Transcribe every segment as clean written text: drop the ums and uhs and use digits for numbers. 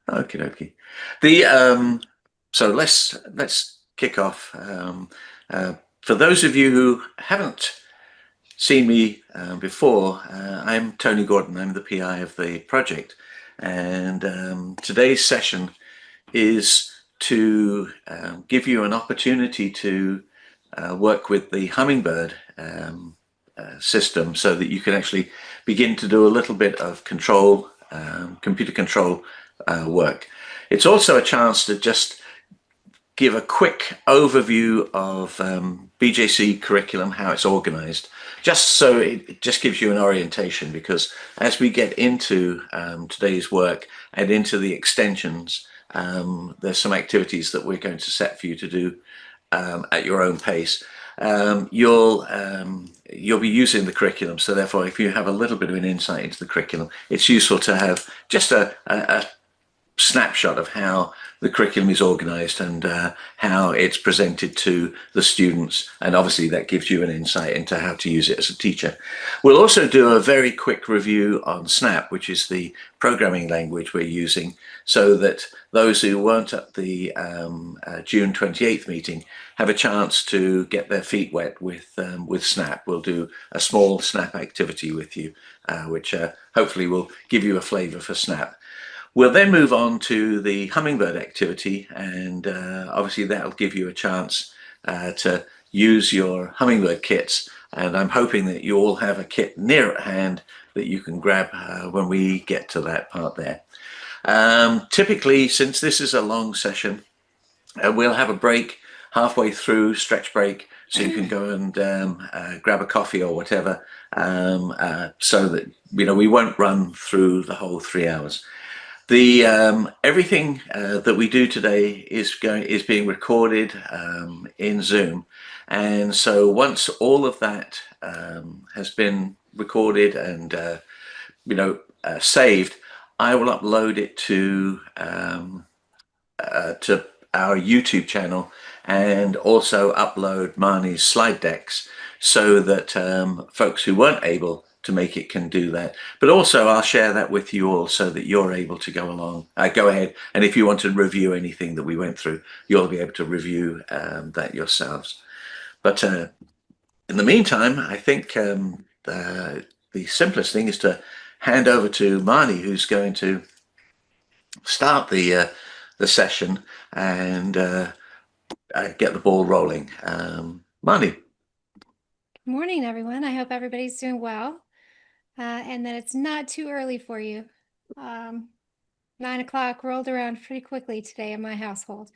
Okay, okay. The so let's kick off. For those of you who haven't seen me before, I'm Tony Gordon. I'm the PI of the project, and today's session is to give you an opportunity to work with the Hummingbird system, so that you can actually begin to do a little bit of control, computer control work. It's also a chance to just give a quick overview of BJC curriculum, how it's organized, just so it just gives you an orientation, because as we get into today's work and into the extensions, there's some activities that we're going to set for you to do at your own pace. You'll be using the curriculum, so therefore if you have a little bit of an insight into the curriculum, it's useful to have just a snapshot of how the curriculum is organized and how it's presented to the students. And obviously that gives you an insight into how to use it as a teacher. We'll also do a very quick review on Snap, which is the programming language we're using, so that those who weren't at the June 28th meeting have a chance to get their feet wet with Snap. We'll do a small Snap activity with you, which hopefully will give you a flavor for Snap. We'll then move on to the Hummingbird activity, and obviously that'll give you a chance to use your Hummingbird kits. And I'm hoping that you all have a kit near at hand that you can grab when we get to that part there. Typically, since this is a long session, we'll have a break halfway through, stretch break, so you can go and grab a coffee or whatever, so that we won't run through the whole 3 hours. The everything that we do today is being recorded in Zoom, and so once all of that has been recorded and saved, I will upload it to our YouTube channel, and also upload Marnie's slide decks, so that folks who weren't able to make it can do that. But also I'll share that with you all, so that you're able to go along, go ahead, and if you want to review anything that we went through, you'll be able to review that yourselves. But in the meantime, I think the simplest thing is to hand over to Marnie, who's going to start the session and get the ball rolling. Marnie. Good morning, everyone. I hope everybody's doing well, and that it's not too early for you. 9 o'clock rolled around pretty quickly today in my household.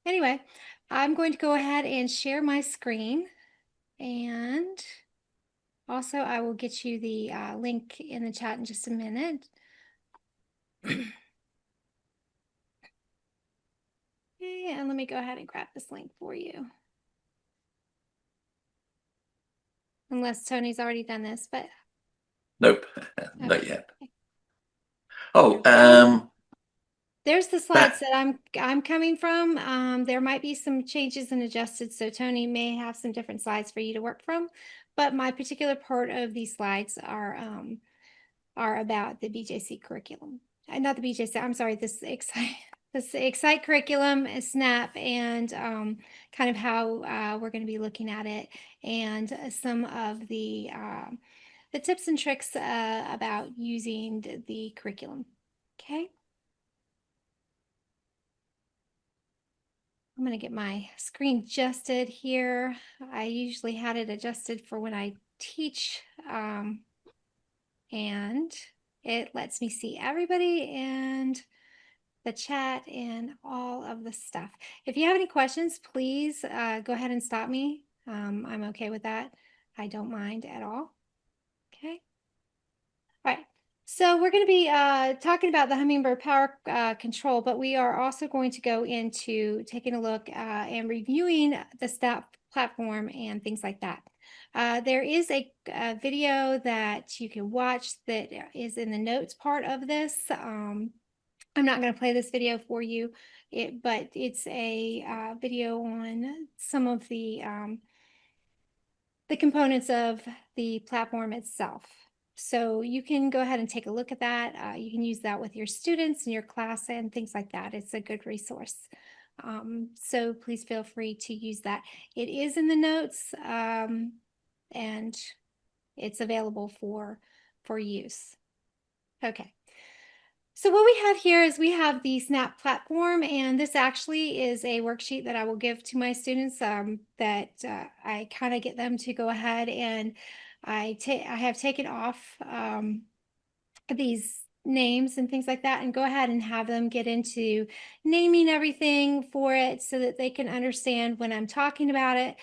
Anyway, I'm going to go ahead and share my screen, and also I will get you the link in the chat in just a minute. Okay, and let me go ahead and grab this link for you. Unless Tony's already done this, but Nope, okay. Not yet. Oh, there's the slides that I'm coming from. There might be some changes and adjusted, so Tony may have some different slides for you to work from. But my particular part of these slides are about the BJC curriculum. Not the BJC, I'm sorry, this ExCITE curriculum, SNAP, and kind of how we're going to be looking at it, and some of the tips and tricks about using the curriculum. Okay. I'm going to get my screen adjusted here. I usually had it adjusted for when I teach, and it lets me see everybody and the chat and all of the stuff. If you have any questions, please go ahead and stop me. I'm okay with that. I don't mind at all. Okay. All right. So we're going to be talking about the Hummingbird power control, but we are also going to go into taking a look and reviewing the SNAP platform and things like that. There is a video that you can watch that is in the notes part of this. I'm not going to play this video for you, but it's a video on some of the components of the platform itself. So you can go ahead and take a look at that. You can use that with your students in your class and things like that. It's a good resource. So please feel free to use that. It is in the notes, and it's available for use. Okay. So what we have here is we have the SNAP platform, and this actually is a worksheet that I will give to my students, that I kind of get them to go ahead and I have taken off these names and things like that, and go ahead and have them get into naming everything for it so that they can understand when I'm talking about it,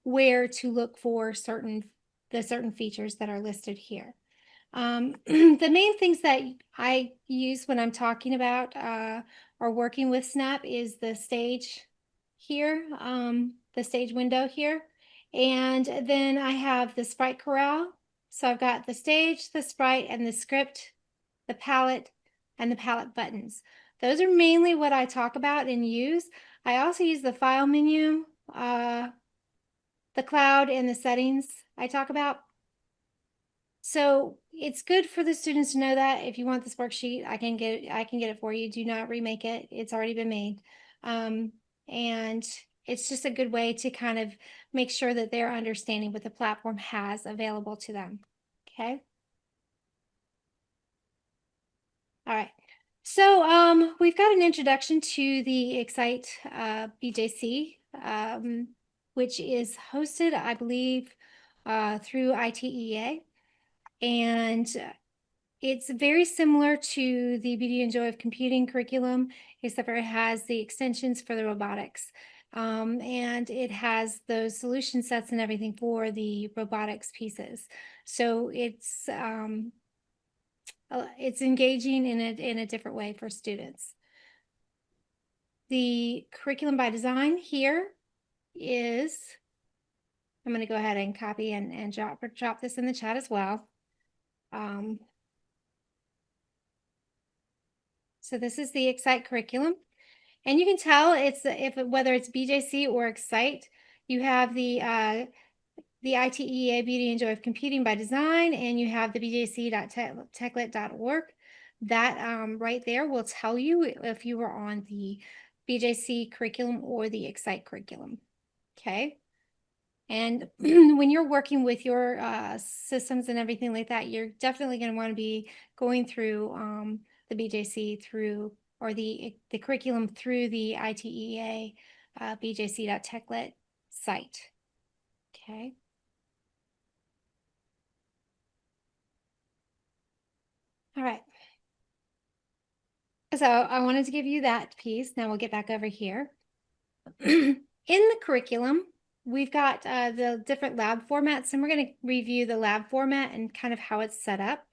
where to look for the certain features that are listed here. The main things that I use when I'm talking about or working with Snap is the stage here, the stage window here. And then I have the sprite corral. So I've got the stage, the sprite, and the script, the palette, and the palette buttons. Those are mainly what I talk about and use. I also use the file menu, the cloud, and the settings I talk about. So it's good for the students to know that. If you want this worksheet, I can get it for you. Do not remake it. It's already been made. And it's just a good way to kind of make sure that they're understanding what the platform has available to them. Okay. All right. So we've got an introduction to the ExCITE BJC, which is hosted, I believe, through ITEA. And it's very similar to the Beauty and Joy of Computing curriculum, except for it has the extensions for the robotics. And it has those solution sets and everything for the robotics pieces. So it's engaging in a different way for students. The curriculum by design here is, I'm going to go ahead and copy and drop this in the chat as well. So this is the ExCITE curriculum, and you can tell whether it's BJC or ExCITE. You have the ITEA Beauty and Joy of Computing by Design, and you have the bjc.techlit.org. That right there will tell you if you were on the BJC curriculum or the ExCITE curriculum. Okay. And when you're working with your systems and everything like that, you're definitely going to want to be going through the BJC or the curriculum through the ITEA bjc.techlit site. Okay. All right. So I wanted to give you that piece. Now we'll get back over here. In the curriculum, we've got the different lab formats, and we're going to review the lab format and kind of how it's set up.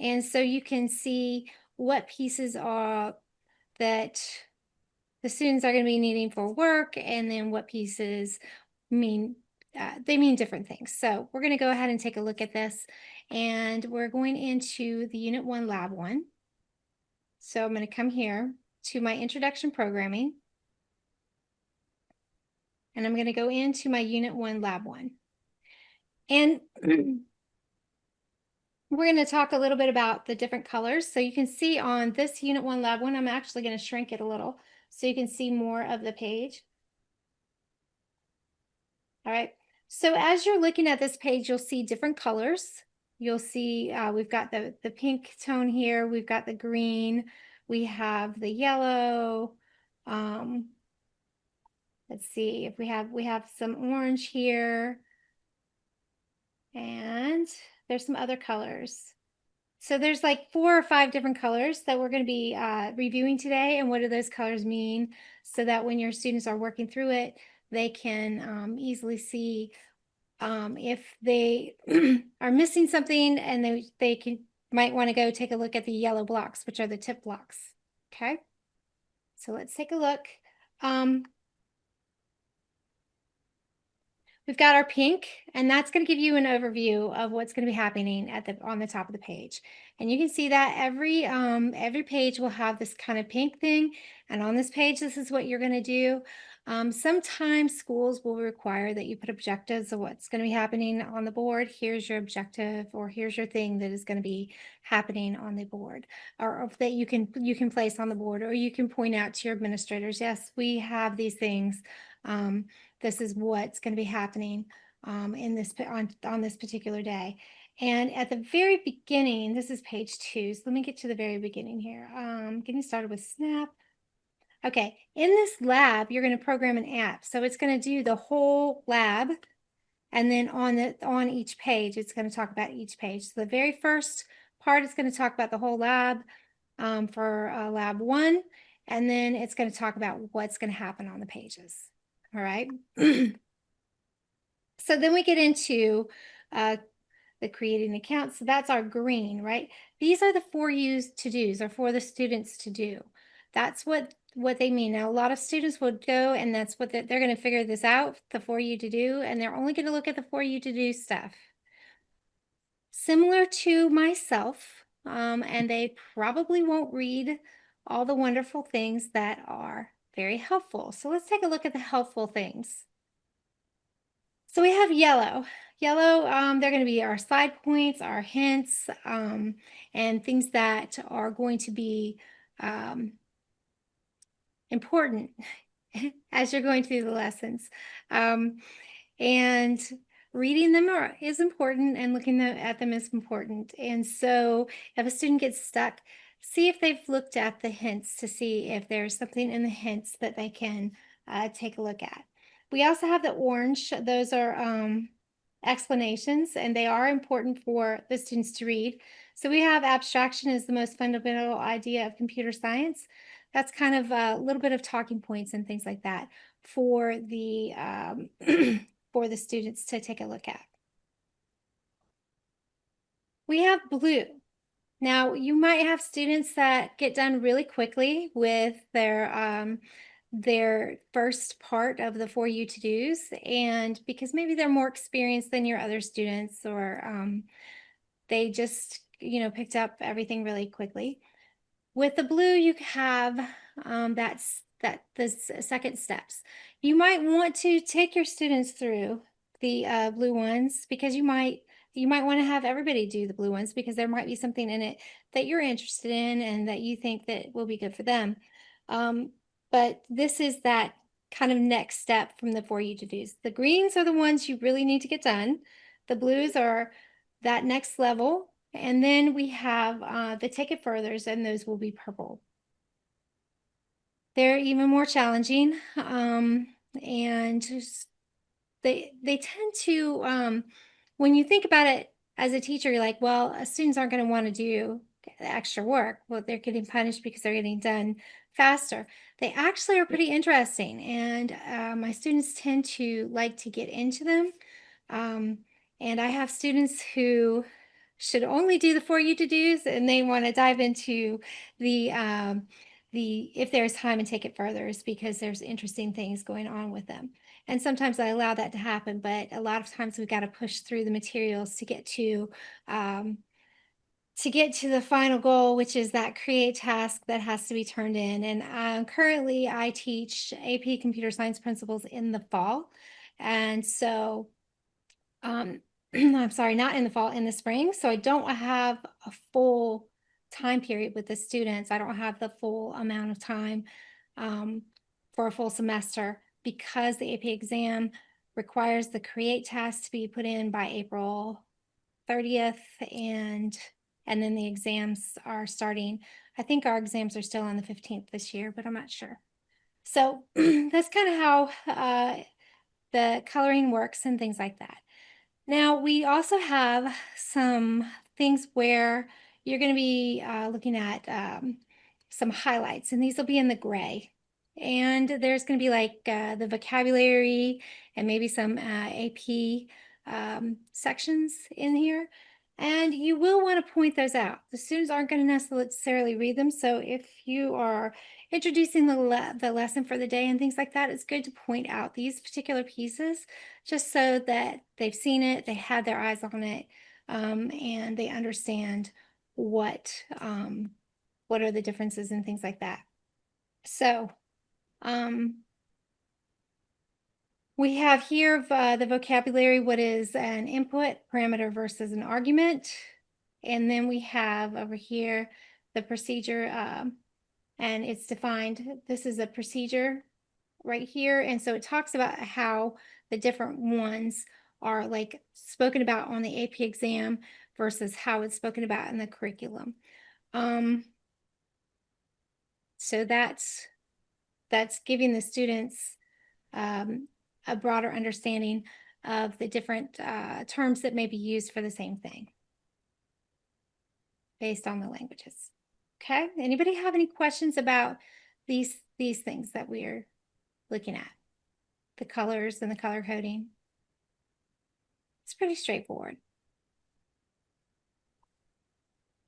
And so you can see what pieces are that the students are going to be needing for work, and then what pieces mean, they mean different things. So we're going to go ahead and take a look at this, and we're going into the Unit 1 Lab 1. So I'm going to come here to my Introduction Programming, and I'm going to go into my Unit 1 Lab 1. And we're going to talk a little bit about the different colors. So you can see on this Unit 1 Lab 1, I'm actually going to shrink it a little so you can see more of the page. All right. So as you're looking at this page, you'll see different colors. You'll see we've got the pink tone here. We've got the green. We have the yellow. Let's see if we have some orange here. And there's some other colors. So there's like 4 or 5 different colors that we're going to be reviewing today. And what do those colors mean? So that when your students are working through it, they can easily see if they are missing something, and they might want to go take a look at the yellow blocks, which are the tip blocks. Okay, so let's take a look. We've got our pink, and that's going to give you an overview of what's going to be happening on the top of the page. And you can see that every page will have this kind of pink thing, and on this page, this is what you're going to do. Sometimes schools will require that you put objectives of what's going to be happening on the board. Here's your objective, or here's your thing that is going to be happening on the board, or that you can place on the board, or you can point out to your administrators, yes, we have these things. This is what's going to be happening in this on this particular day. And at the very beginning, this is page 2. So let me get to the very beginning here. Getting started with SNAP. Okay, in this lab, you're going to program an app. So it's going to do the whole lab. And then on each page, it's going to talk about each page. So the very first part is going to talk about the whole lab for lab 1. And then it's going to talk about what's going to happen on the pages. All right. So then we get into the creating accounts. So that's our green, right? These are the for you to do's, or for the students to do. That's what they mean. Now, a lot of students will go, and that's what they're going to figure this out, the for you to do, and they're only going to look at the for you to do stuff. Similar to myself, and they probably won't read all the wonderful things that are very helpful. So let's take a look at the helpful things. So we have yellow. Yellow, they're going to be our slide points, our hints, and things that are going to be important as you're going through the lessons. And reading them is important, and looking at them is important. And so if a student gets stuck, see if they've looked at the hints to see if there's something in the hints that they can take a look at. We also have the orange. Those are explanations, and they are important for the students to read. So we have abstraction is the most fundamental idea of computer science. That's kind of a little bit of talking points and things like that for the for the students to take a look at. We have blue. Now, you might have students that get done really quickly with their first part of the for you to do's, and because maybe they're more experienced than your other students, or they just picked up everything really quickly. With the blue, you have the second steps. You might want to take your students through the blue ones, because you might want to have everybody do the blue ones, because there might be something in it that you're interested in and that you think that will be good for them. But this is that kind of next step from the for you to do's. The greens are the ones you really need to get done. The blues are that next level. And then we have the take it furthers, and those will be purple. They're even more challenging, and they tend to, when you think about it as a teacher, you're like, well, students aren't going to want to do the extra work. Well, they're getting punished because they're getting done faster. They actually are pretty interesting, and my students tend to like to get into them. And I have students who should only do the for you to do's, and they want to dive into the if there's time and take it further, is because there's interesting things going on with them. And sometimes I allow that to happen, but a lot of times we've got to push through the materials to get to the final goal, which is that create task that has to be turned in. And currently I teach AP Computer Science Principles in the fall. And so I'm sorry, not in the fall, in the spring. So I don't have a full time period with the students. I don't have the full amount of time for a full semester, because the AP exam requires the create task to be put in by April 30th, and then the exams are starting. I think our exams are still on the 15th this year, but I'm not sure. So that's kind of how the coloring works and things like that. Now, we also have some things where you're going to be looking at some highlights, and these will be in the gray. And there's going to be like the vocabulary and maybe some AP sections in here. And you will want to point those out. The students aren't going to necessarily read them. So if you are introducing the lesson for the day and things like that, it's good to point out these particular pieces, just so that they've seen it, they had their eyes on it, and they understand what are the differences and things like that. So We have here the vocabulary, what is an input, parameter versus an argument. And then we have over here the procedure, and it's defined. This is a procedure right here. And so it talks about how the different ones are like spoken about on the AP exam versus how it's spoken about in the curriculum. So that's giving the students a broader understanding of the different terms that may be used for the same thing based on the languages. Okay, anybody have any questions about these things that we're looking at? The colors and the color coding. It's pretty straightforward.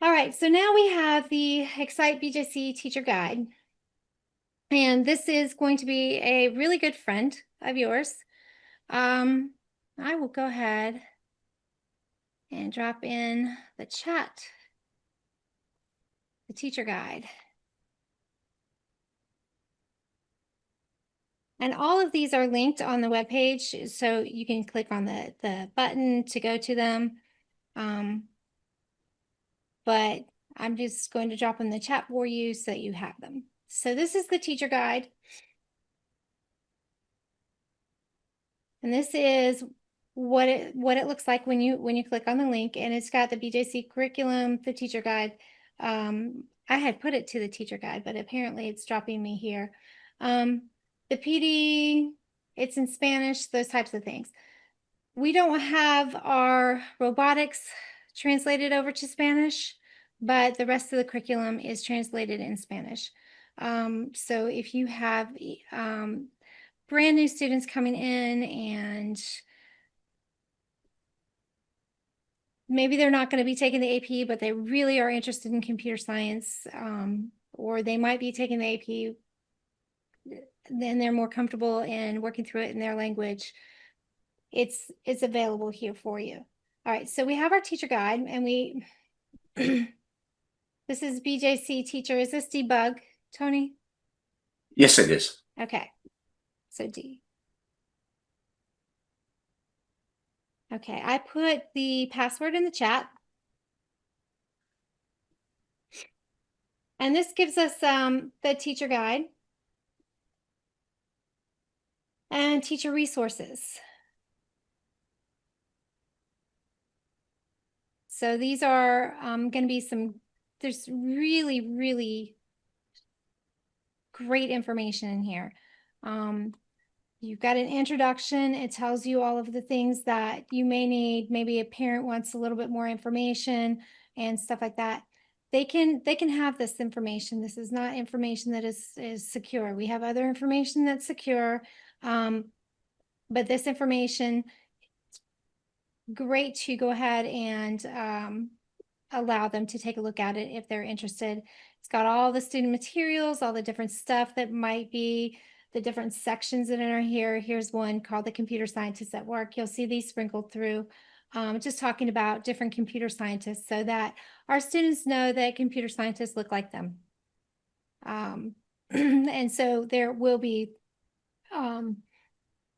All right, so now we have the ExCITE BJC teacher guide. And this is going to be a really good friend of yours. I will go ahead and drop in the chat, the teacher guide. And all of these are linked on the webpage, so you can click on the button to go to them. But I'm just going to drop in the chat for you so that you have them. So this is the teacher guide. And this is what it looks like when you click on the link, and it's got the BJC curriculum, the teacher guide. I had put it to the teacher guide, but apparently it's dropping me here. The PD, it's in Spanish, those types of things. We don't have our robotics translated over to Spanish, but the rest of the curriculum is translated in Spanish. So if you have brand new students coming in and maybe they're not going to be taking the AP, but they really are interested in computer science, or they might be taking the AP, then they're more comfortable in working through it in their language. It's available here for you. All right, so we have our teacher guide, and we this is BJC teacher. Is this debug, Tony? Yes, it is. Okay, so D. Okay, I put the password in the chat. And this gives us the teacher guide and teacher resources. So these are going to be there's really, really great information in here. You've got an introduction. It tells you all of the things that you may need. Maybe a parent wants a little bit more information and stuff like that. They can have this information. This is not information that is secure. We have other information that's secure, but this information, great to go ahead and allow them to take a look at it if they're interested. It's got all the student materials, all the different stuff that might be the different sections that are here. Here's one called the Computer Scientists at Work. You'll see these sprinkled through, just talking about different computer scientists so that our students know that computer scientists look like them. And so there will be,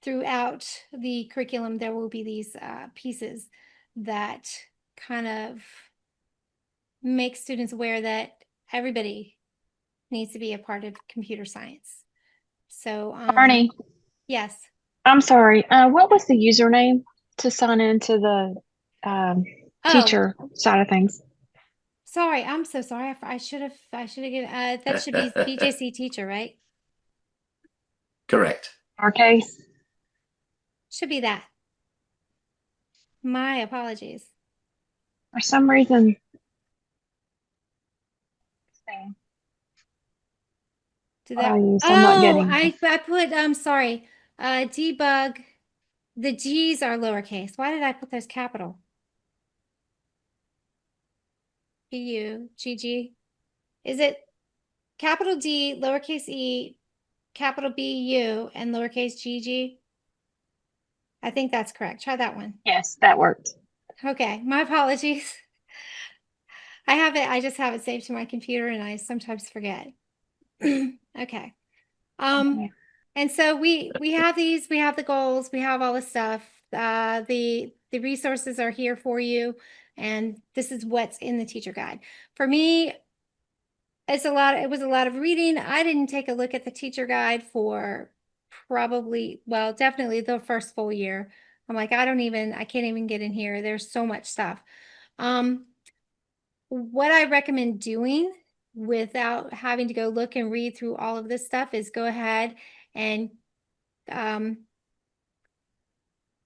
throughout the curriculum, there will be these pieces that kind of make students aware that everybody needs to be a part of computer science. So, Barney, yes. I'm sorry. What was the username to sign into the teacher side of things? Sorry, I'm so sorry. I should have given that should be BJC teacher, right? Correct. Our case. Should be that. My apologies. For some reason. Did that? I'm not getting. I put. I'm sorry. Debug. The G's are lowercase. Why did I put those capital? BU, GG. Is it capital D, lowercase e, capital BU, and lowercase GG? I think that's correct. Try that one. Yes, that worked. Okay, my apologies. I just have it saved to my computer and I sometimes forget. Okay. Okay. And so we have these, we have the goals, we have all the stuff. The resources are here for you, and this is what's in the teacher guide. For me, it was a lot of reading. I didn't take a look at the teacher guide for probably, well, definitely the first full year. I'm like, I can't even get in here. There's so much stuff. What I recommend doing without having to go look and read through all of this stuff is go ahead and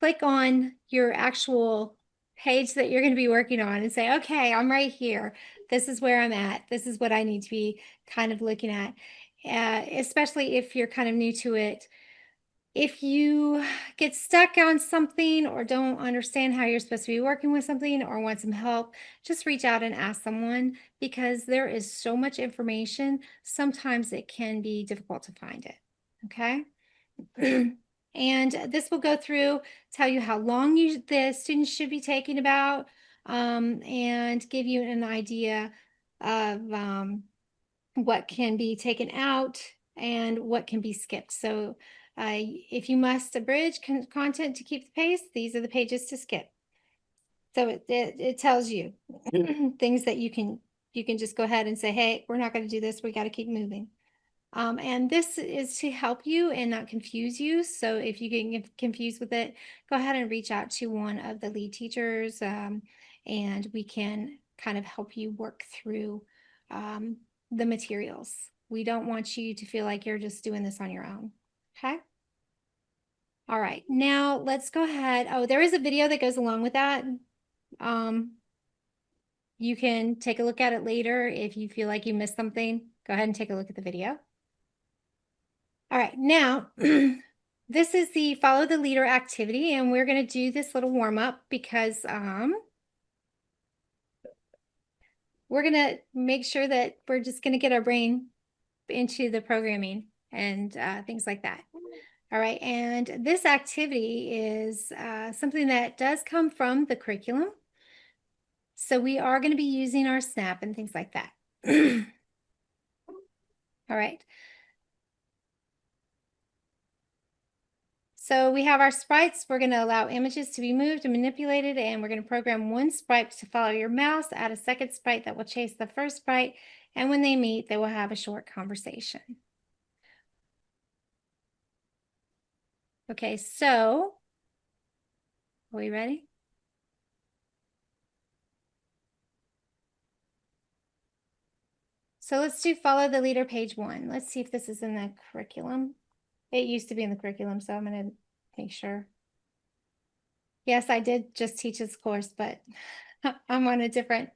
click on your actual page that you're going to be working on and say, okay, I'm right here. This is where I'm at. This is what I need to be kind of looking at, especially if you're kind of new to it. If you get stuck on something or don't understand how you're supposed to be working with something or want some help, just reach out and ask someone, because there is so much information. Sometimes it can be difficult to find it. Okay. And this will go through, tell you how long the students should be taking about, and give you an idea of what can be taken out and what can be skipped. So if you must abridge content to keep the pace, these are the pages to skip. So it tells you things that you can just go ahead and say, hey, we're not going to do this. We got to keep moving. And this is to help you and not confuse you. So if you get confused with it, go ahead and reach out to one of the lead teachers, and we can kind of help you work through the materials. We don't want you to feel like you're just doing this on your own. Okay. All right, now let's go ahead. Oh, there is a video that goes along with that. You can take a look at it later. If you feel like you missed something, go ahead and take a look at the video. All right, now this is the follow the leader activity, and we're going to do this little warm up because we're going to make sure that we're just going to get our brain into the programming and things like that. All right, and this activity is something that does come from the curriculum. So we are going to be using our SNAP and things like that. All right. So we have our sprites. We're going to allow images to be moved and manipulated, and we're going to program one sprite to follow your mouse, add a second sprite that will chase the first sprite, and when they meet, they will have a short conversation. Okay, so are we ready? So let's do follow the leader page 1. Let's see if this is in the curriculum. It used to be in the curriculum, so I'm going to make sure. Yes, I did just teach this course, but I'm on a different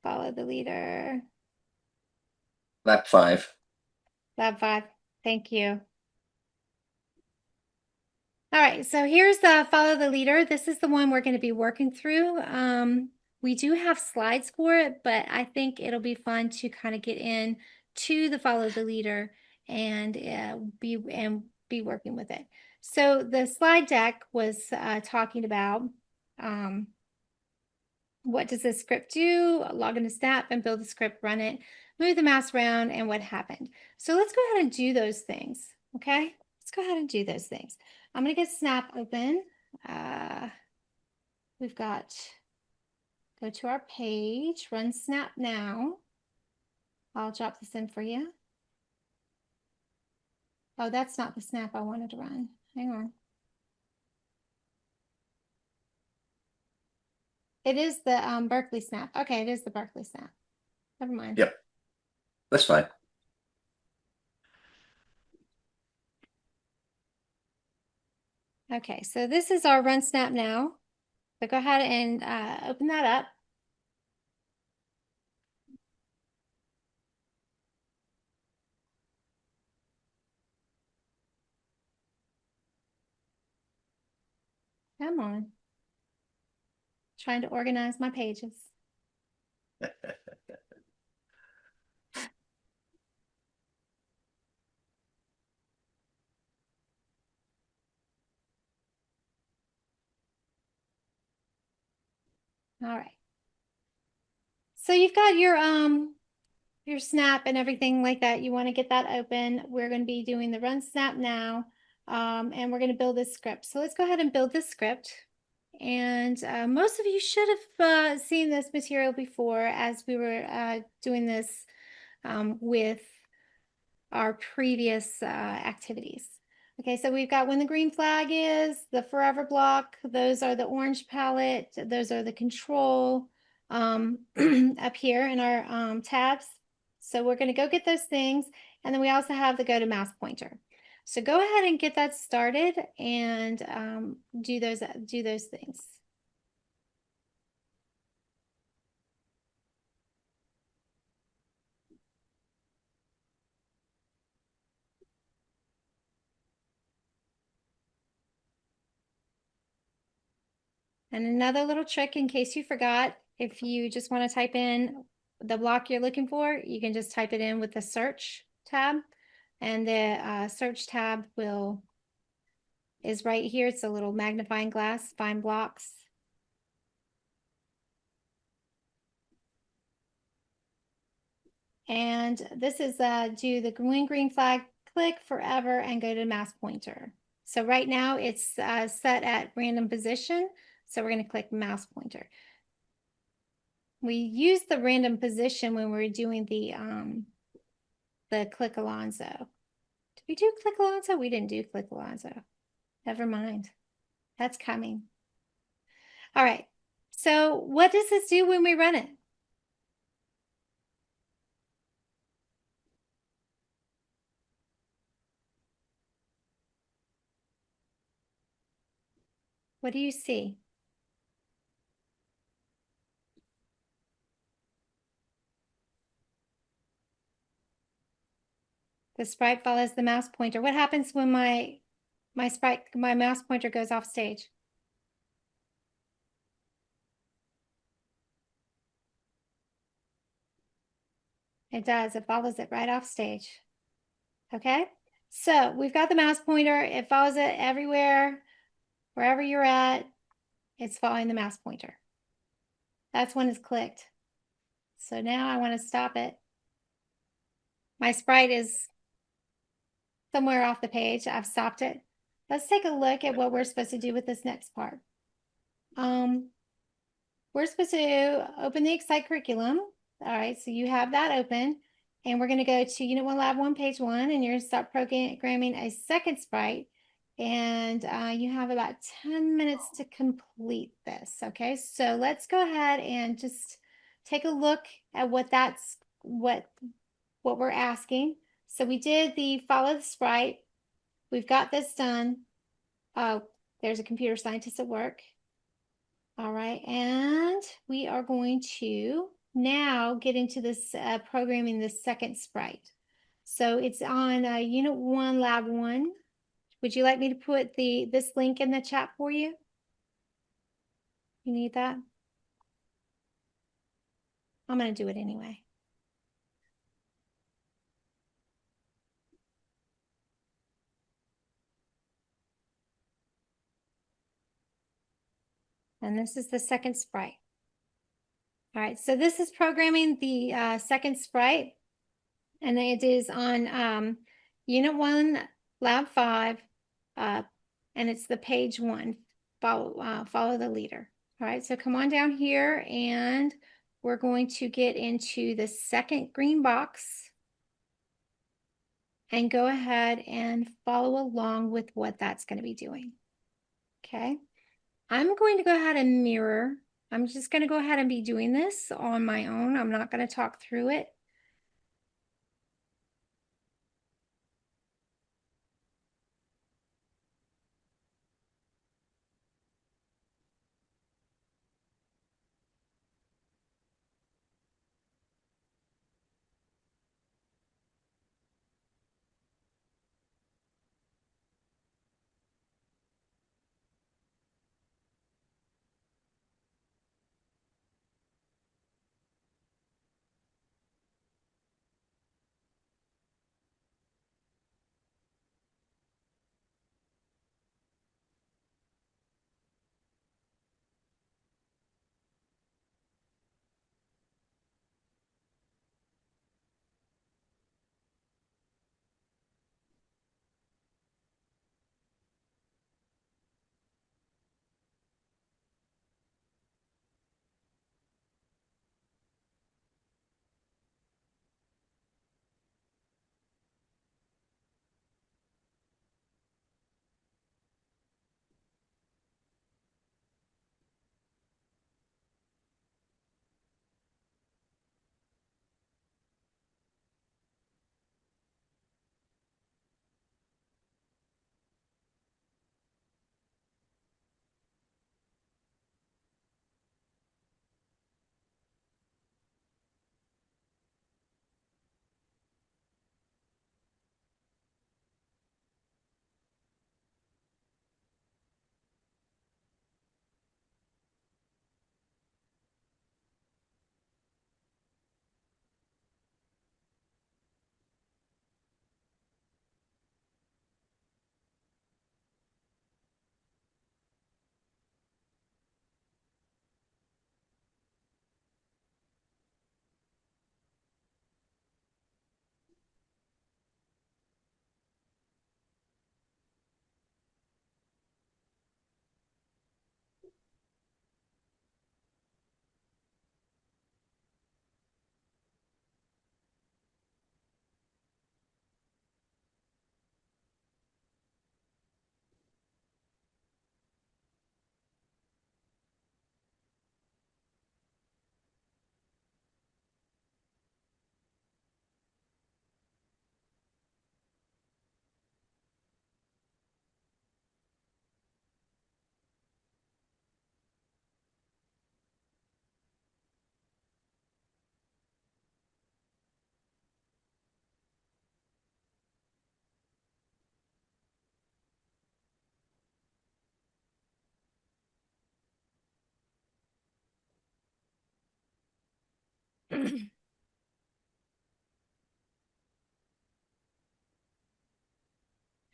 follow the leader. Lab 5. Lab 5. Thank you. All right, so here's the follow the leader. This is the one we're going to be working through. We do have slides for it, but I think it'll be fun to kind of get in to the follow the leader and be working with it. So the slide deck was talking about what does this script do? Log into Snap and build the script, run it, move the mouse around, and what happened. So let's go ahead and do those things, okay? Let's go ahead and do those things. I'm going to get Snap open. We've got, go to our page, run Snap now. I'll drop this in for you. Oh, that's not the Snap I wanted to run. Hang on. It is the Berkeley Snap. Okay, it is the Berkeley Snap. Never mind. Yep, that's fine. Okay, so this is our run Snap now. So go ahead and open that up. Come on. Trying to organize my pages. All right. So you've got your snap and everything like that, you want to get that open. We're going to be doing the run snap now, and we're going to build this script. So let's go ahead and build this script. And most of you should have seen this material before, as we were doing this with our previous activities. Okay, so we've got when the green flag is, the forever block, those are the orange palette, those are the control up here in our tabs. So we're going to go get those things, and then we also have the go to mouse pointer. So go ahead and get that started and do those things. And another little trick in case you forgot, if you just want to type in the block you're looking for, you can just type it in with the search tab, and the search tab is right here. It's a little magnifying glass, find blocks. And this is do the green flag, click forever, and go to mouse pointer. So right now it's set at random position. So we're going to click mouse pointer. We use the random position when we're doing the click Alonso. Did we do click Alonso? We didn't do click Alonso. Never mind. That's coming. All right. So what does this do when we run it? What do you see? The sprite follows the mouse pointer. What happens when my mouse pointer goes off stage? It does. It follows it right off stage. Okay. So we've got the mouse pointer. It follows it everywhere, wherever you're at. It's following the mouse pointer. That's when it's clicked. So now I want to stop it. My sprite is somewhere off the page. I've stopped it. Let's take a look at what we're supposed to do with this next part. We're supposed to open the ExCITE curriculum. All right, so you have that open. And we're going to go to Unit 1, Lab 1, page 1, and you're going to start programming a second sprite. And you have about 10 minutes to complete this. Okay, so let's go ahead and just take a look at what we're asking. So we did the follow the sprite. We've got this done. Oh, there's a computer scientist at work. All right, and we are going to now get into this programming the second sprite. So it's on Unit 1, Lab 1. Would you like me to put this link in the chat for you? You need that? I'm going to do it anyway. And this is the second sprite. All right, so this is programming the second sprite, and it is on Unit 1, Lab 5, and it's the page 1, follow the leader. All right, so come on down here, and we're going to get into the second green box and go ahead and follow along with what that's going to be doing. Okay, I'm going to go ahead and mirror. I'm just going to go ahead and be doing this on my own. I'm not going to talk through it.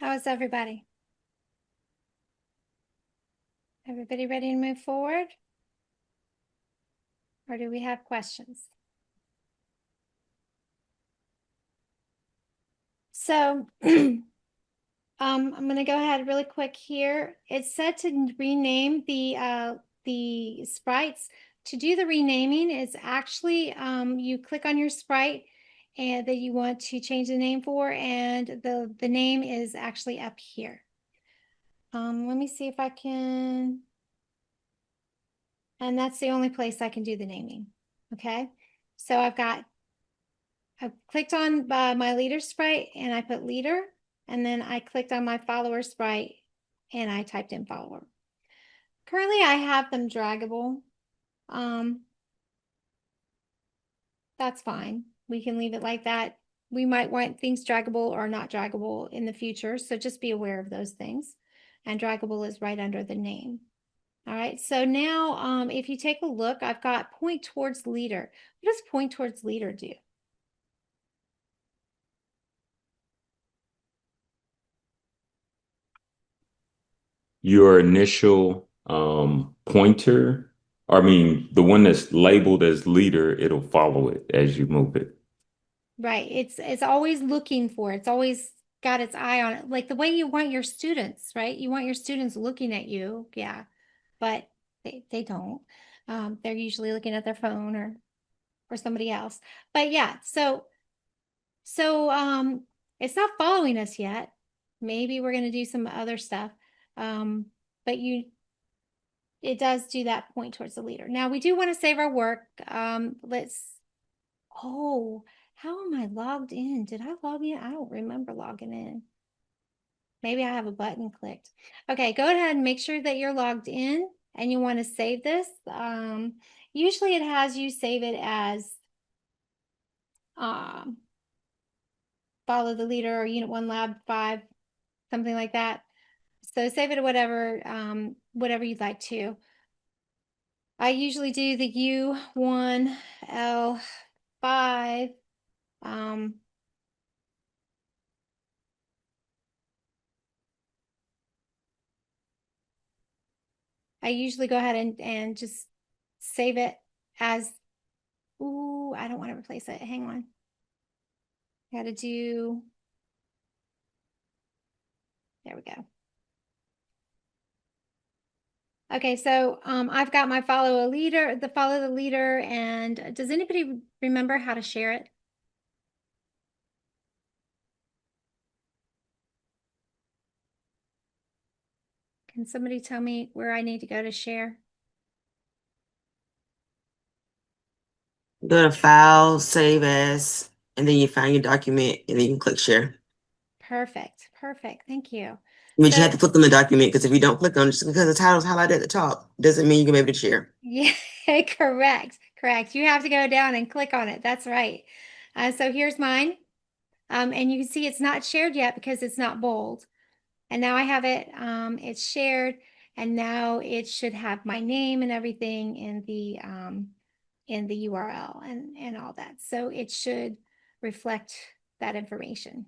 How is everybody? Everybody ready to move forward? Or do we have questions? So I'm going to go ahead really quick here. It said to rename the sprites. To do the renaming is actually you click on your sprite and that you want to change the name for, and the name is actually up here. Let me see if I can, and that's the only place I can do the naming. Okay, so I've clicked on my leader sprite and I put leader, and then I clicked on my follower sprite and I typed in follower. Currently I have them draggable. That's fine. We can leave it like that. We might want things draggable or not draggable in the future, so just be aware of those things. And draggable is right under the name. All right, so now if you take a look, I've got point towards leader. What does point towards leader do? Your initial pointer, I mean, the one that's labeled as leader, it'll follow it as you move it. Right. It's always looking for it. It's always got its eye on it. Like the way you want your students, right? You want your students looking at you. Yeah. But they don't. They're usually looking at their phone or somebody else. But yeah, so it's not following us yet. Maybe we're going to do some other stuff. But it does do that point towards the leader. Now we do want to save our work. Oh, how am I logged in? Did I log in? I don't remember logging in. Maybe I have a button clicked. Okay, go ahead and make sure that you're logged in and you want to save this. Usually it has you save it as follow the leader or Unit 1 Lab 5, something like that. So save it to whatever you'd like to. I usually do the U1 L5. I usually go ahead and just save it as, ooh, I don't want to replace it. Hang on. I got to do, there we go. Okay, so I've got my follow the leader, and does anybody remember how to share it? Can somebody tell me where I need to go to share? Go to File, Save As, and then you find your document, and then you can click Share. Perfect. Thank you. But you have to click on the document, because if you don't click on it, just because the title's highlighted at the top, doesn't mean you can be able to share. Yeah, correct. You have to go down and click on it. That's right. So here's mine. And you can see it's not shared yet because it's not bold. And now I have it, it's shared, and now it should have my name and everything in the URL and all that. So it should reflect that information.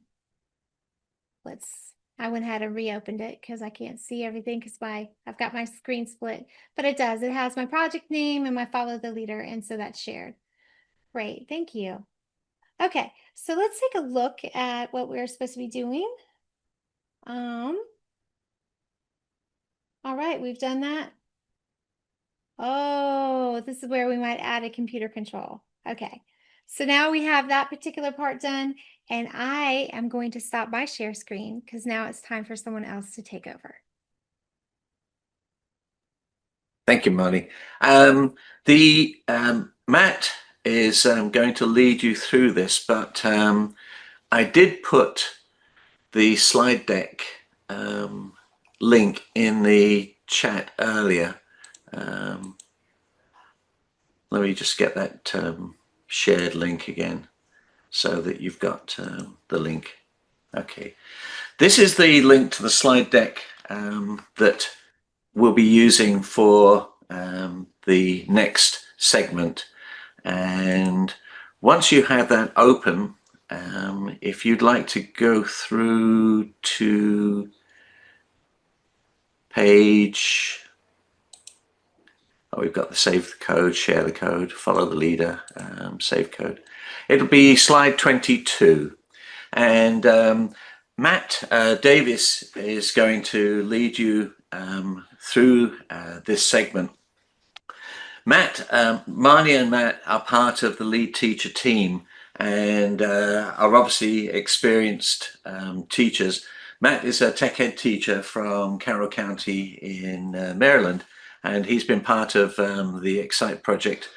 I went ahead and reopened it because I can't see everything because I've got my screen split, but it does. It has my project name and my follow the leader, and so that's shared. Great, thank you. Okay, so let's take a look at what we're supposed to be doing. All right, we've done that. Oh, this is where we might add a computer control. Okay, so now we have that particular part done, and I am going to stop my share screen because now it's time for someone else to take over. Thank you, Molly. Matt is going to lead you through this, but I did put the slide deck link in the chat earlier. Let me just get that shared link again so that you've got the link. Okay, this is the link to the slide deck that we'll be using for the next segment. And once you have that open, if you'd like to go through to page, we've got the save the code, share the code, follow the leader, save code. It'll be slide 22. And Matt Davis is going to lead you through this segment. Matt, Marnie and Matt are part of the lead teacher team and are obviously experienced teachers. Matt is a tech ed teacher from Carroll County in Maryland, and he's been part of the ExCITE project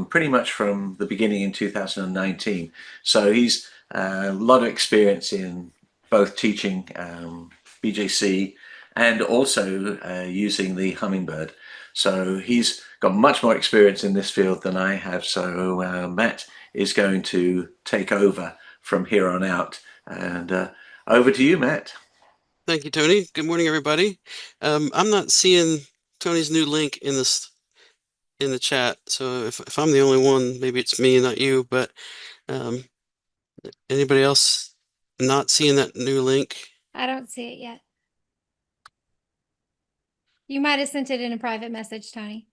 pretty much from the beginning in 2019. So he's a lot of experience in both teaching BJC and also using the Hummingbird. So he's got much more experience in this field than I have. So Matt is going to take over from here on out. And over to you, Matt. Thank you, Tony. Good morning, everybody. I'm not seeing Tony's new link in the chat. So if I'm the only one, maybe it's me and not you, but anybody else not seeing that new link? I don't see it yet. You might have sent it in a private message, Tony.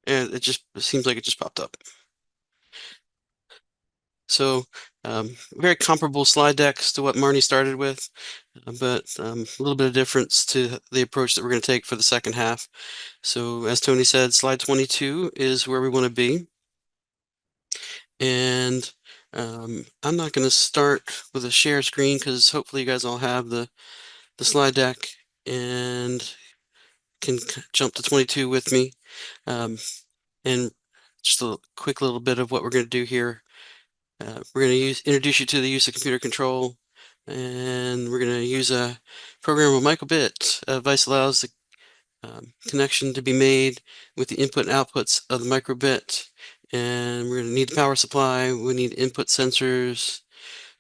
And it seems like it just popped up. So very comparable slide decks to what Marnie started with, but a little bit of difference to the approach that we're going to take for the second half. So as Tony said, slide 22 is where we want to be. And I'm not going to start with a share screen because hopefully you guys all have the slide deck and can jump to 22 with me. And just a quick little bit of what we're going to do here. We're going to introduce you to the use of computer control, and we're going to use a programmable microbit. Device allows the connection to be made with the input and outputs of the microbit, and we're going to need the power supply. We need input sensors,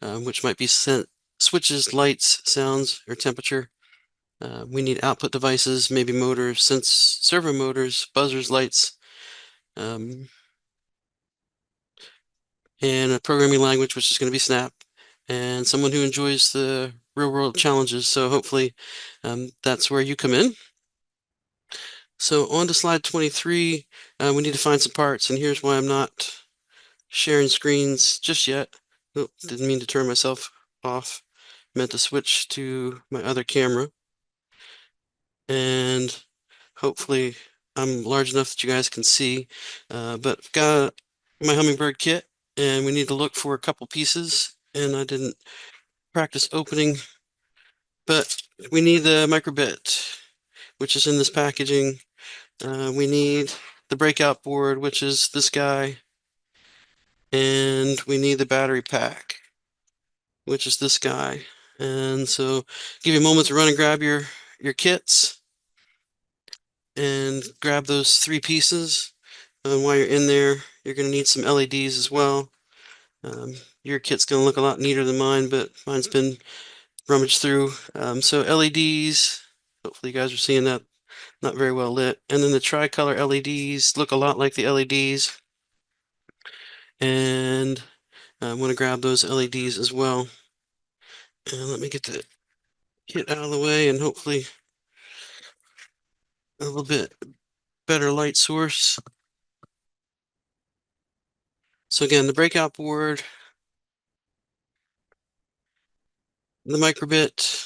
which might be switches, lights, sounds, or temperature. We need output devices, maybe motors, servo motors, buzzers, lights, and a programming language, which is going to be Snap, and someone who enjoys the real world challenges. So hopefully that's where you come in. So on to slide 23, we need to find some parts, and here's why I'm not sharing screens just yet. Oh, didn't mean to turn myself off. Meant to switch to my other camera. And hopefully I'm large enough that you guys can see, but I've got my Hummingbird kit, and we need to look for a couple pieces, and I didn't practice opening, but we need the microbit, which is in this packaging. We need the breakout board, which is this guy, and we need the battery pack, which is this guy. And so give you a moment to run and grab your kits and grab those three pieces. And while you're in there, you're going to need some LEDs as well. Your kit's going to look a lot neater than mine, but mine's been rummaged through. So LEDs, hopefully you guys are seeing that, not very well lit. And then the tricolor LEDs look a lot like the LEDs. And I'm going to grab those LEDs as well. And let me get the kit out of the way, and hopefully a little bit better light source. So again, the breakout board, the microbit,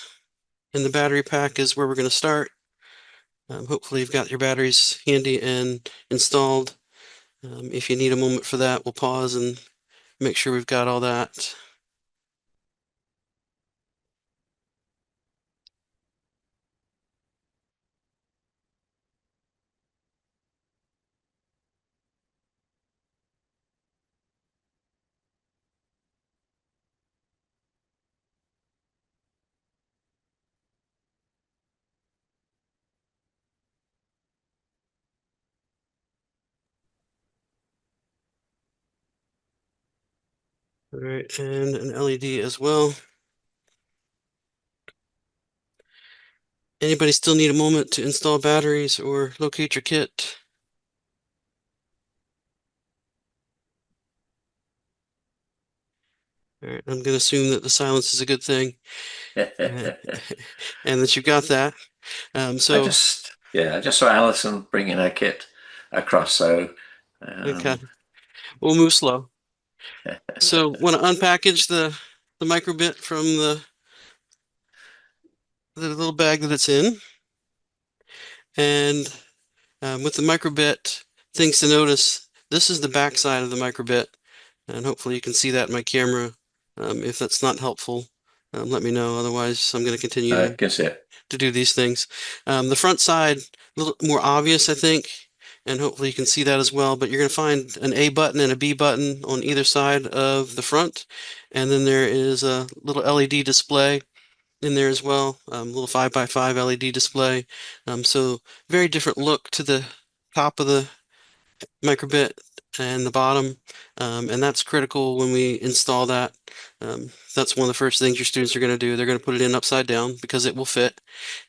and the battery pack is where we're going to start. Hopefully you've got your batteries handy and installed. If you need a moment for that, we'll pause and make sure we've got all that. All right, and an LED as well. Anybody still need a moment to install batteries or locate your kit? All right, I'm going to assume that the silence is a good thing and that you've got that. I So, just saw Alison bringing her kit across, so okay, we'll move slow. So, want to unpackage the microbit from the little bag that it's in, and with the microbit, things to notice. This is the back side of the microbit, and hopefully you can see that in my camera. If that's not helpful, let me know. Otherwise, I'm going to continue I can see it. to do these things. The front side, a little more obvious, I think, and hopefully you can see that as well. But you're going to find an A button and a B button on either side of the front, and then there is a little LED display in there as well, little 5x5 LED display. So very different look to the top of the microbit and the bottom, and that's critical when we install that. That's one of the first things your students are going to do. They're going to put it in upside down because it will fit,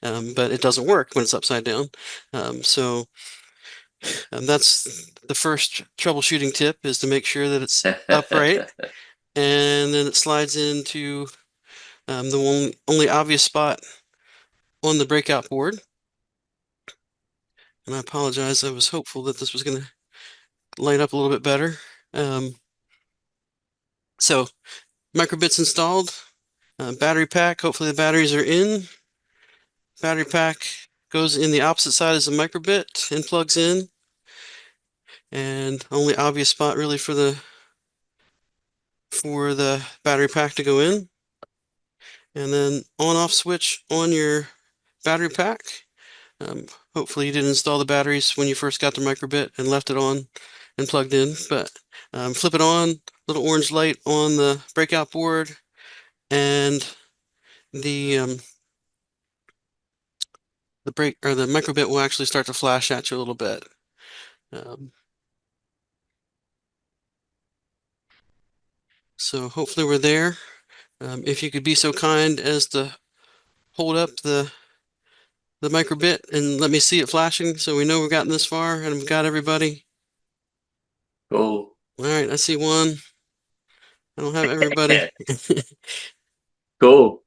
but it doesn't work when it's upside down. So that's the first troubleshooting tip, is to make sure that it's upright, and then it slides into the only obvious spot on the breakout board. And I apologize, I was hopeful that this was going to light up a little bit better. So microbits installed, battery pack, hopefully the batteries are in. Battery pack goes in the opposite side as the microbit and plugs in. And only obvious spot really for the battery pack to go in. And then on-off switch on your battery pack. Hopefully you didn't install the batteries when you first got the microbit and left it on and plugged in, but flip it on, little orange light on the breakout board, and the the microbit will actually start to flash at you a little bit. So hopefully we're there. If you could be so kind as to hold up the microbit and let me see it flashing so we know we've gotten this far and we've got everybody. Cool. All right, I see one. I don't have everybody. Cool.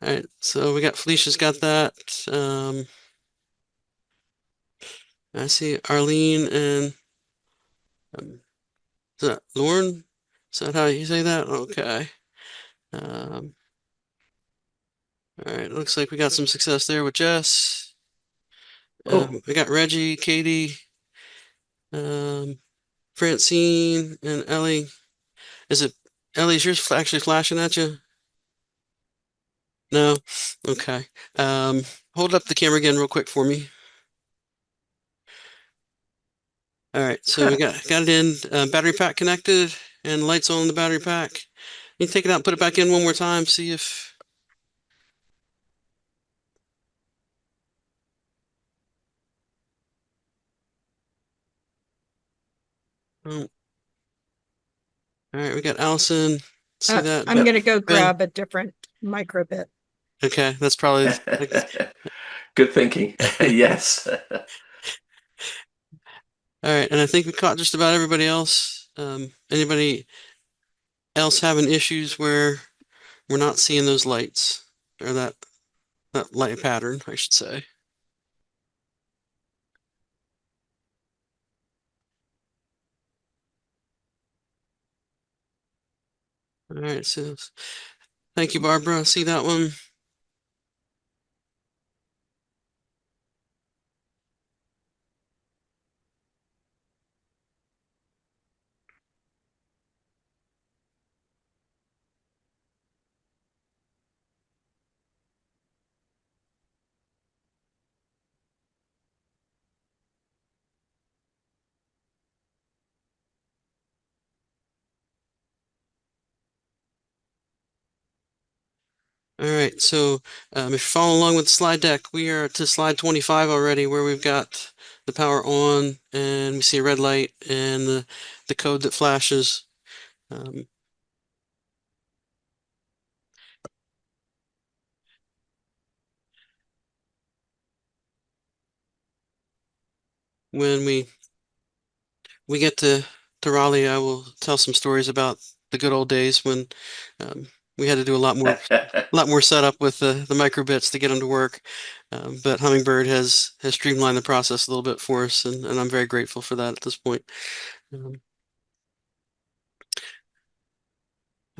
All right, so we got Felicia's got that. I see Arlene and is that Lauren? Is that how you say that? Okay. All right, looks like we got some success there with Jess. We got Reggie, Katie, Francine, and Ellie. Is it Ellie's yours actually flashing at you? No? Okay. Hold up the camera again real quick for me. All right, so we got it in, battery pack connected and lights on the battery pack. You take it out and put it back in one more time, see if. Oh. All right, we got Allison. See that? I'm gonna go Ben. grab a different microbit. Okay, that's probably good thinking. Yes. All right, and I think we caught just about everybody else. Anybody else having issues where we're not seeing those lights, or that light pattern, I should say? All right, so thank you, Barbara. See that one? All right, so if you're following along with the slide deck, we are to slide 25 already, where we've got the power on and we see a red light and the code that flashes. When we get to Raleigh, I will tell some stories about the good old days when we had to do a lot more setup with the microbits to get them to work. But Hummingbird has streamlined the process a little bit for us, and I'm very grateful for that at this point.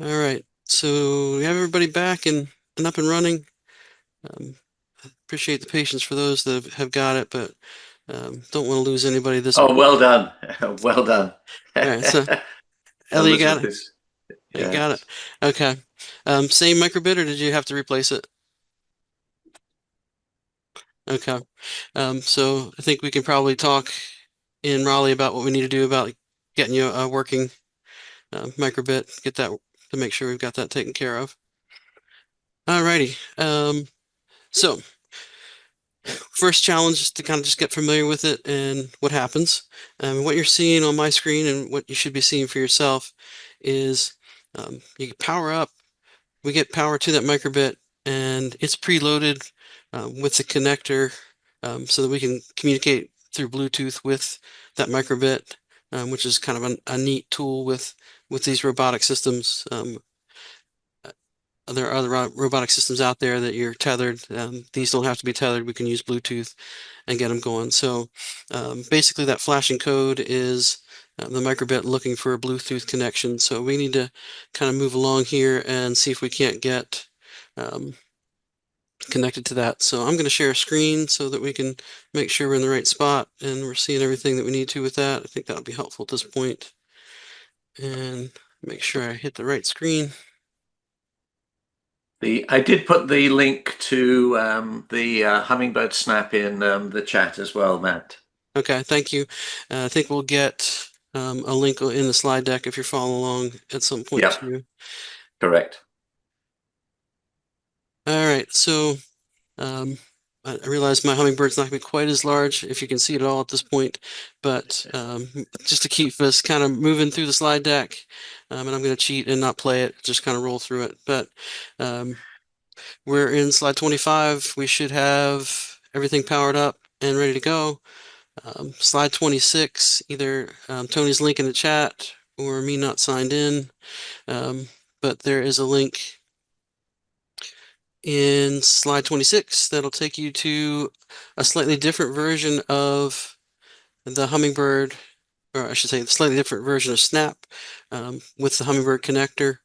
All right, so we have everybody back and up and running. Appreciate the patience for those that have got it, but don't want to lose anybody this. Oh, well done. Well done. All right, so Ellie, you got it? Elizabeth is, You got it. Okay. Same microbit, or did you have to replace it? Okay. So I think we can probably talk in Raleigh about what we need to do about getting you a working microbit, get that to make sure we've got that taken care of. All righty. So first challenge is to kind of just get familiar with it and what happens. What you're seeing on my screen and what you should be seeing for yourself is you power up. We get power to that microbit, and it's preloaded with the connector so that we can communicate through Bluetooth with that microbit, which is kind of a neat tool with these robotic systems. There are other robotic systems out there that you're tethered. These don't have to be tethered. We can use Bluetooth and get them going. So basically that flashing code is the microbit looking for a Bluetooth connection. So we need to kind of move along here and see if we can't get connected to that. So I'm going to share a screen so that we can make sure we're in the right spot and we're seeing everything that we need to with that. I think that'll be helpful at this point. And make sure I hit the right screen. I did put the link to the Hummingbird Snap in the chat as well, Matt. Okay, thank you. I think we'll get a link in the slide deck if you're following along at some point Yep. too. Correct. All right, so I realize my Hummingbird's not going to be quite as large if you can see it all at this point, but just to keep us kind of moving through the slide deck, and I'm going to cheat and not play it, just kind of roll through it. But we're in slide 25. We should have everything powered up and ready to go. Slide 26, either Tony's link in the chat or me not signed in, but there is a link in slide 26 that'll take you to a slightly different version of the Hummingbird, or I should say, a slightly different version of Snap with the Hummingbird connector.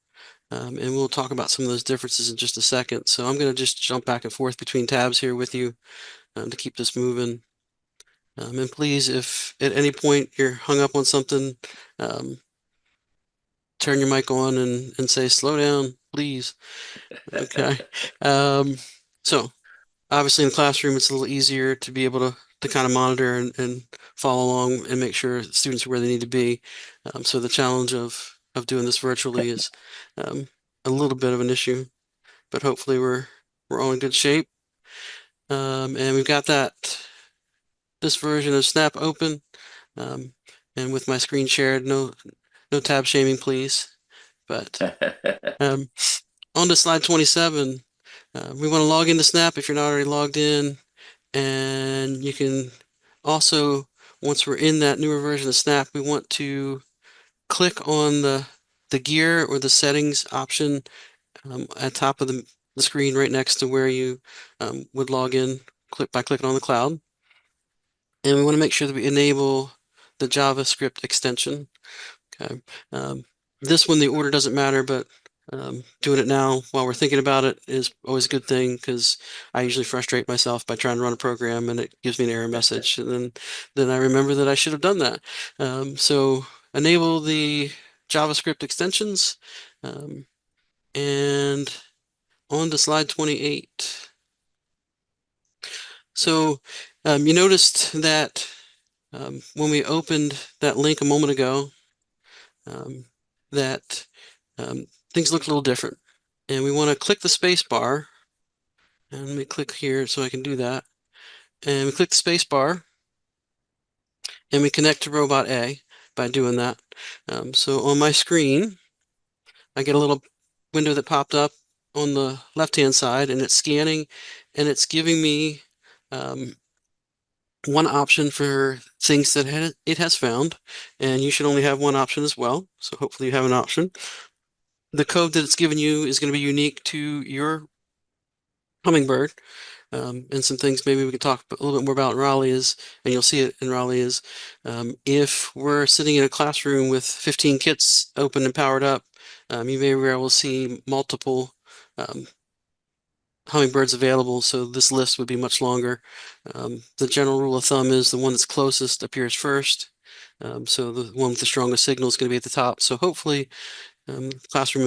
And we'll talk about some of those differences in just a second. So I'm going to just jump back and forth between tabs here with you to keep this moving. And please, if at any point you're hung up on something, turn your mic on and say, slow down, please. Okay. So obviously in the classroom, it's a little easier to be able to kind of monitor and follow along and make sure students are where they need to be. So the challenge of doing this virtually is a little bit of an issue, but hopefully we're all in good shape. And we've got this version of Snap open, and with my screen shared, no tab shaming, please. But on to slide 27. We want to log into Snap if you're not already logged in, and you can also, once we're in that newer version of Snap, we want to click on the gear or the settings option at top of the screen right next to where you would log in by clicking on the cloud. And we want to make sure that we enable the JavaScript extension. Okay. This one, the order doesn't matter, but doing it now while we're thinking about it is always a good thing, because I usually frustrate myself by trying to run a program and it gives me an error message, and then I remember that I should have done that. So enable the JavaScript extensions, and on to slide 28. So you noticed that when we opened that link a moment ago, that things look a little different. And we want to click the space bar. And let me click here so I can do that. And we click the space bar. And we connect to robot A by doing that. So on my screen, I get a little window that popped up on the left-hand side, and it's scanning, and it's giving me one option for things that it has found, and you should only have one option as well. So hopefully you have an option. the code that it's given you is going to be unique to your Hummingbird. And some things maybe we could talk a little bit more about in Raleigh is, and you'll see it in Raleigh is, if we're sitting in a classroom with 15 kits open and powered up, you may be able to see multiple Hummingbirds available, so this list would be much longer. The general rule of thumb is the one that's closest appears first. So the one with the strongest signal is going to be at the top. So hopefully, classroom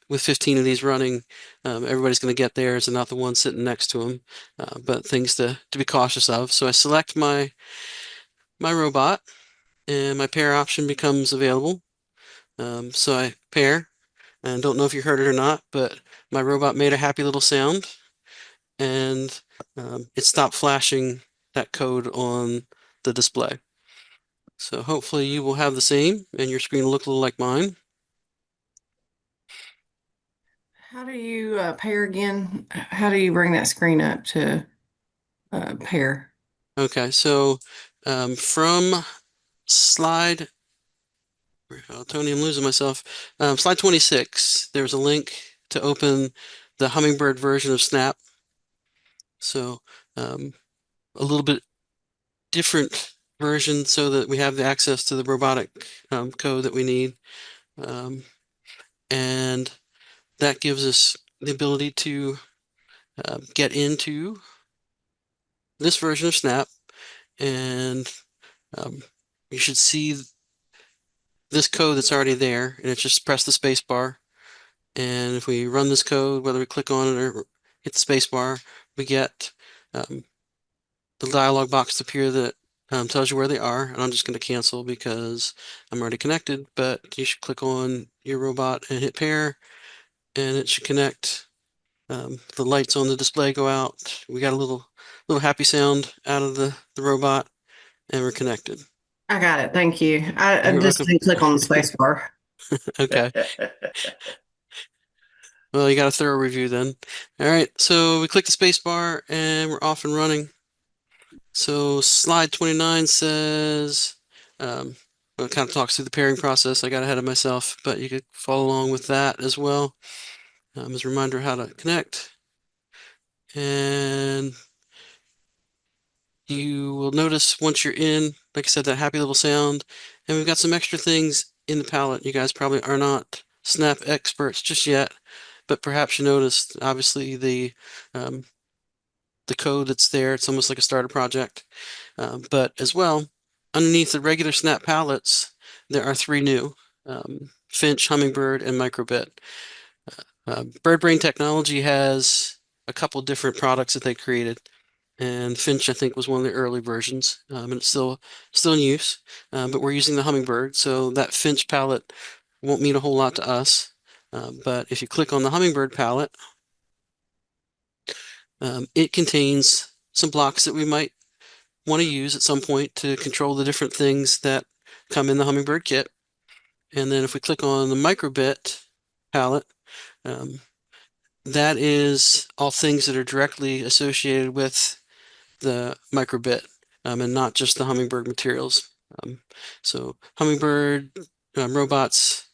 with 15 of these running, everybody's going to get theirs and not the one sitting next to them. But things to be cautious of. So I select my robot, and my pair option becomes available. So I pair, and don't know if you heard it or not, but my robot made a happy little sound, and it stopped flashing that code on the display. So hopefully you will have the same, and your screen will look a little like mine. How do you pair again? How do you bring that screen up to pair? Okay, so from slide, oh, Tony, I'm losing myself. Slide 26, there's a link to open the Hummingbird version of Snap. So a little bit different version so that we have the access to the robotic code that we need. And that gives us the ability to get into this version of Snap, and you should see this code that's already there, and it's just press the space bar. And if we run this code, whether we click on it or hit the space bar, we get the dialog box to appear that tells you where they are. And I'm just going to cancel because I'm already connected, but you should click on your robot and hit pair, and it should connect. The lights on the display go out. We got a little happy sound out of the robot, and we're connected. I got it. Thank you. I You're just welcome. didn't click on the space bar. Okay. Well, you got a thorough review then. All right, so we click the space bar and we're off and running. So slide 29 says, well, it kind of talks through the pairing process. I got ahead of myself, but you could follow along with that as well. As a reminder how to connect. And you will notice once you're in, like I said, that happy little sound. And we've got some extra things in the palette. You guys probably are not Snap experts just yet, but perhaps you noticed, obviously, the code that's there. It's almost like a starter project. But as well, underneath the regular Snap palettes, there are three new, Finch, Hummingbird, and Microbit. BirdBrain Technology has a couple different products that they created. And Finch, I think, was one of the early versions, and it's still in use. But we're using the Hummingbird, so that Finch palette won't mean a whole lot to us. But if you click on the Hummingbird palette, it contains some blocks that we might want to use at some point to control the different things that come in the Hummingbird kit. And then if we click on the Microbit palette, that is all things that are directly associated with the Microbit, and not just the Hummingbird materials. So Hummingbird robots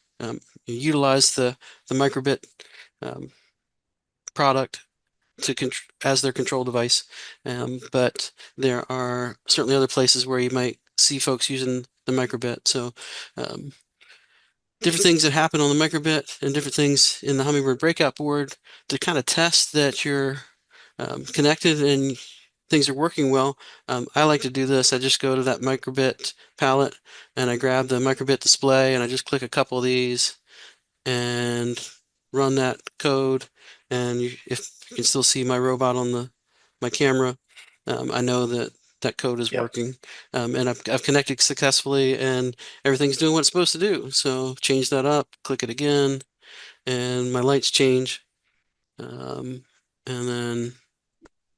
utilize the Microbit product as their control device, but there are certainly other places where you might see folks using the Microbit. So different things that happen on the Microbit and different things in the Hummingbird breakout board to kind of test that you're connected and things are working well. I like to do this. I just go to that Microbit palette and I grab the Microbit display and I just click a couple of these and run that code. And if you can still see my robot on my camera, I know that code is working. And I've connected successfully and everything's doing what it's supposed to do. So change that up, click it again, and my lights change. And then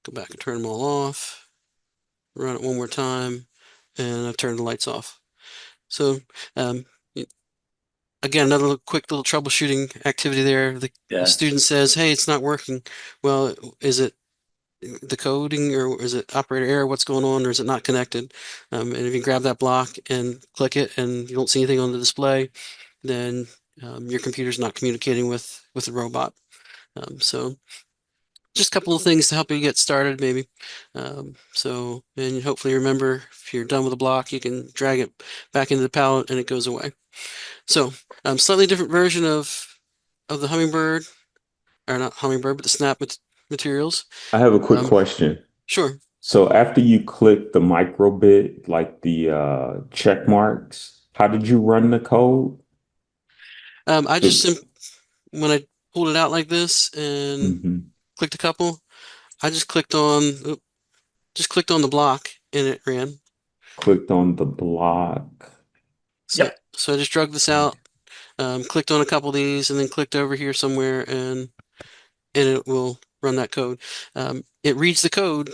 go back and turn them all off, run it one more time, and I've turned the lights off. So again, another quick little troubleshooting activity there. The student says, hey, it's not working. Well, is it the coding or is it operator error? What's going on, or is it not connected? And if you grab that block and click it and you don't see anything on the display, then your computer's not communicating with the robot. So just a couple of things to help you get started, maybe. And hopefully remember, if you're done with a block, you can drag it back into the palette and it goes away. So slightly different version of the Hummingbird, or not Hummingbird, but the Snap materials. I have a quick question. Sure. So after you click the microbit, like the check marks, how did you run the code? I just when I pulled it out like this and clicked a couple, I just clicked on the block and it ran. Clicked on the block. So, so I just drug this out, clicked on a couple of these, and then clicked over here somewhere, and it will run that code. It reads the code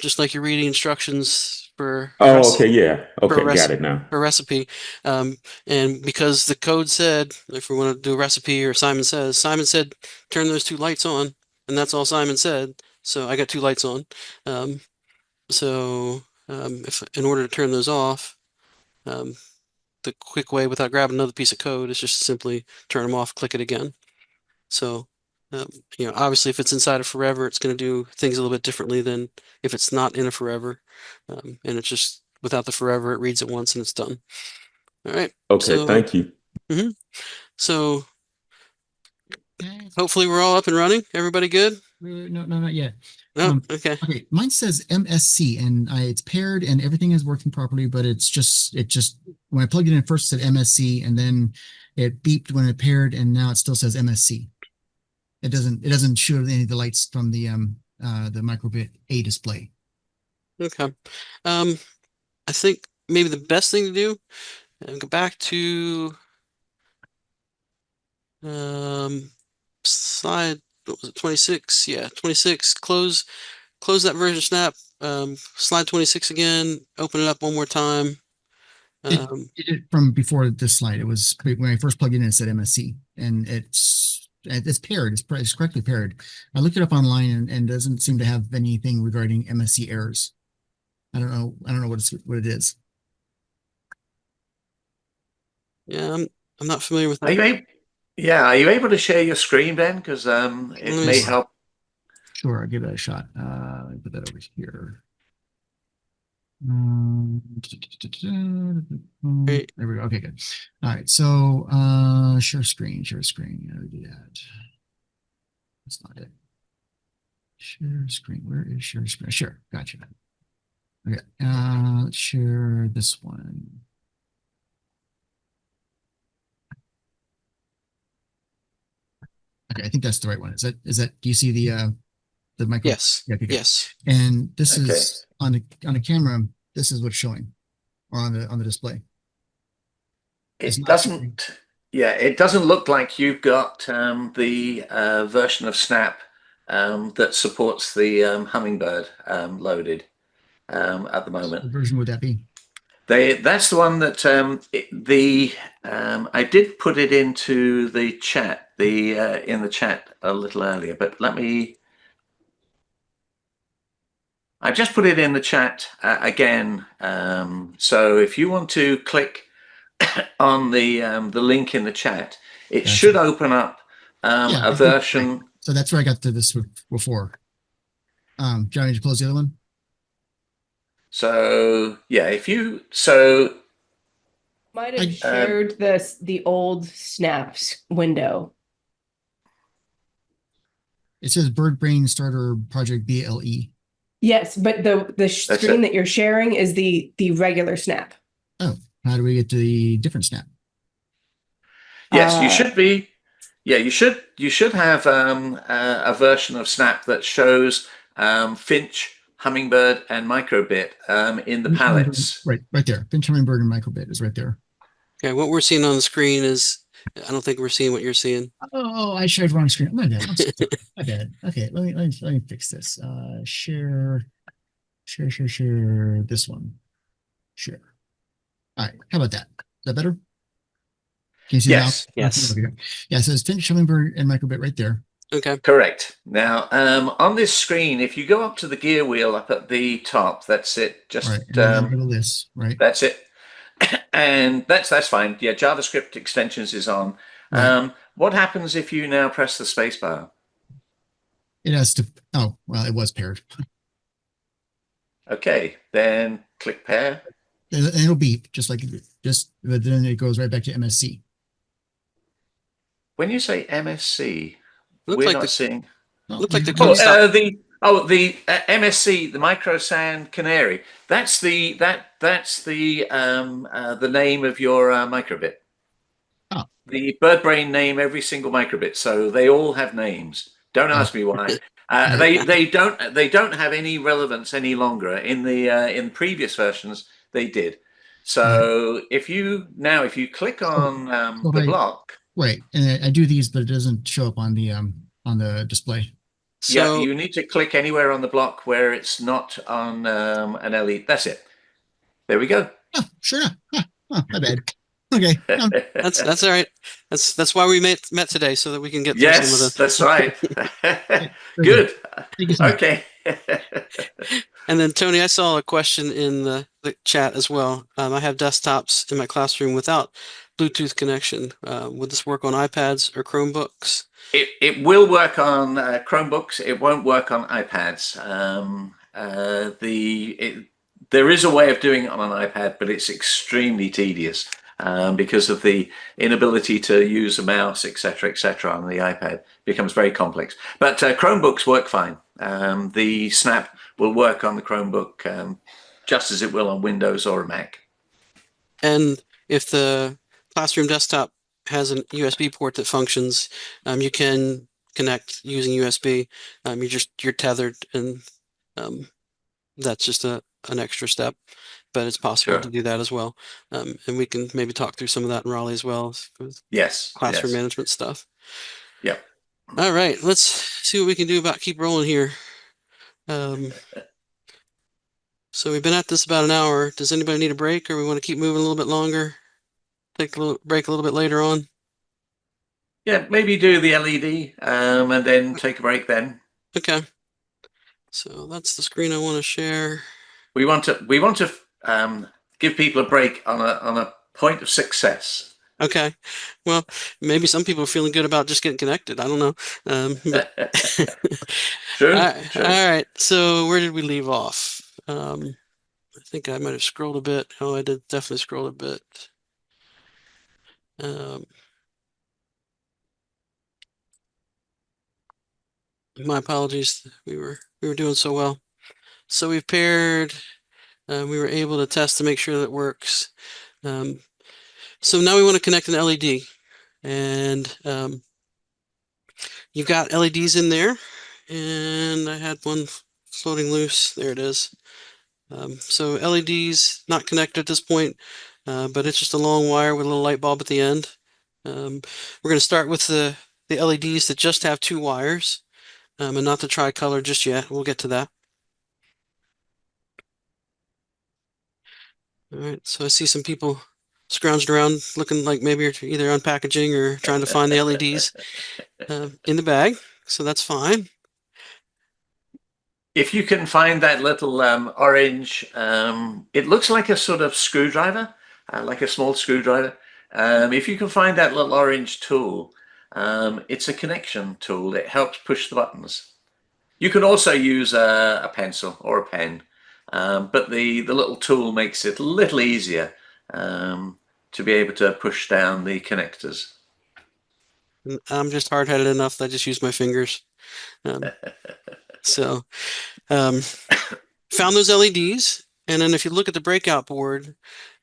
just like you're reading instructions for. Oh, okay, yeah, okay, got it now. For a recipe, and because the code said, if we want to do a recipe, or Simon said, turn those 2 lights on, and that's all Simon said. So I got 2 lights on. If in order to turn those off, the quick way without grabbing another piece of code is just simply turn them off, click it again. So, obviously if it's inside of forever, it's going to do things a little bit differently than if it's not in a forever. And it's just without the forever, it reads it once and it's done. All right. Okay, so, thank you. So hopefully we're all up and running. Everybody good? No, not yet. No, okay. Okay, mine says MSC and it's paired and everything is working properly, but it just when I plugged it in first it said MSC and then it beeped when it paired and now it still says MSC. It doesn't show any of the lights from the microbit A display. Okay. I think maybe the best thing to do, go back to slide, what was it, 26? Yeah, 26. Close that version of Snap. Slide 26 again. Open it up one more time. It from before this slide, it was when I first plugged it in, it said MSC, and it's paired. It's correctly paired. I looked it up online and doesn't seem to have anything regarding MSC errors. I don't know what it is. Yeah, I'm not familiar with that. Are you able to share your screen, Ben? Because it may help. Sure, I'll give that a shot. Let me put that over here. There we go. Okay, good. All right, so share screen. How do we do that? That's not it. Share screen. Where is share screen? Sure, gotcha. Okay, let's share this one. Okay, I think that's the right one. Is that? Do you see the micro? Yes. Yeah, okay, yes. And this is on the camera. This is what's showing, or on the display. It doesn't. Yeah, it doesn't look like you've got the version of Snap that supports the Hummingbird loaded at the moment. What version would that be? That's the one that I did put it into the chat, in the chat a little earlier, but I just put it in the chat again. So if you want to click on the link in the chat, it should open up a version. Right. So that's where I got to this before. Do you want me to close the other one? So yeah, might have shared the old Snaps window. It says Bird Brain Starter Project BLE. Yes, but the screen that you're sharing is the regular Snap. Oh, how do we get to the different Snap? Yes, you should be. Yeah, you should have a version of Snap that shows Finch, Hummingbird, and Microbit in the palettes. Right there. Finch, Hummingbird, and Microbit is right there. Okay, what we're seeing on the screen is, I don't think we're seeing what you're seeing. Oh, I shared the wrong screen. My bad. My bad. Okay, let me fix this. Share this one. Share. All right, how about that? Is that better? Can you see yes. that? Yes. Yeah, it says Finch, Hummingbird, and Microbit right there. Okay. Correct. Now, on this screen, if you go up to the gear wheel up at the top, that's it. Just right. This, right? That's it. And that's fine. Yeah, JavaScript extensions is on. Right. What happens if you now press the space bar? It has to, oh, well, it was paired. Okay, then click pair. And it'll beep but then it goes right back to MSC. When you say MSC, Looks we're like not the seeing. looks like the Oh, code stop. the MSC, the Micro Sand Canary. That's the name of your microbit. Oh. The bird brain name every single microbit, so they all have names. Don't ask me why. They don't have any relevance any longer. In previous versions, they did. So if you click on So the block. Right, and I do these, but it doesn't show up on the display. Yeah, So you need to click anywhere on the block where it's not on an LED. That's it. There we go. Oh, sure enough. Oh, my bad. Okay. that's all right. That's why we met today, so that we can get through some of Yes, the. that's right. Very Good. Thank you so much. Okay. And then Tony, I saw a question in the chat as well. I have desktops in my classroom without Bluetooth connection. Would this work on iPads or Chromebooks? It will work on Chromebooks. It won't work on iPads. There is a way of doing it on an iPad, but it's extremely tedious because of the inability to use a mouse, etc., on the iPad. It becomes very complex. But Chromebooks work fine. The Snap will work on the Chromebook just as it will on Windows or a Mac. And if the classroom desktop has an USB port that functions, you can connect using USB. You're tethered, and that's just an extra step, but it's possible to do that as well. And we can maybe talk through some of that in Raleigh as well with classroom management stuff. Yep. All right, let's see what we can do about keep rolling here. So we've been at this about an hour. Does anybody need a break, or we want to keep moving a little bit longer? Take a little break a little bit later on. Yeah, maybe do the LED and then take a break then. Okay. So that's the screen I want to share. We want to give people a break on a point of success. Okay. Well, maybe some people are feeling good about just getting connected. I don't know. Sure. All right. So where did we leave off? I think I might have scrolled a bit. Oh, I did definitely scroll a bit. My apologies. We were doing so well. So we've paired. We were able to test to make sure that it works. So now we want to connect an LED, and you've got LEDs in there, and I had one floating loose. There it is. So LEDs not connected at this point, but it's just a long wire with a little light bulb at the end. We're going to start with the LEDs that just have two wires, and not the tricolor just yet. We'll get to that. All right, so I see some people scrounged around looking like maybe you're either unpackaging or trying to find the LEDs in the bag, so that's fine. If you can find that little orange, it looks like a sort of screwdriver, like a small screwdriver. If you can find that little orange tool, it's a connection tool. It helps push the buttons. You can also use a pencil or a pen, but the little tool makes it a little easier to be able to push down the connectors. I'm just hard-headed enough that I just use my fingers. So found those LEDs, and then if you look at the breakout board,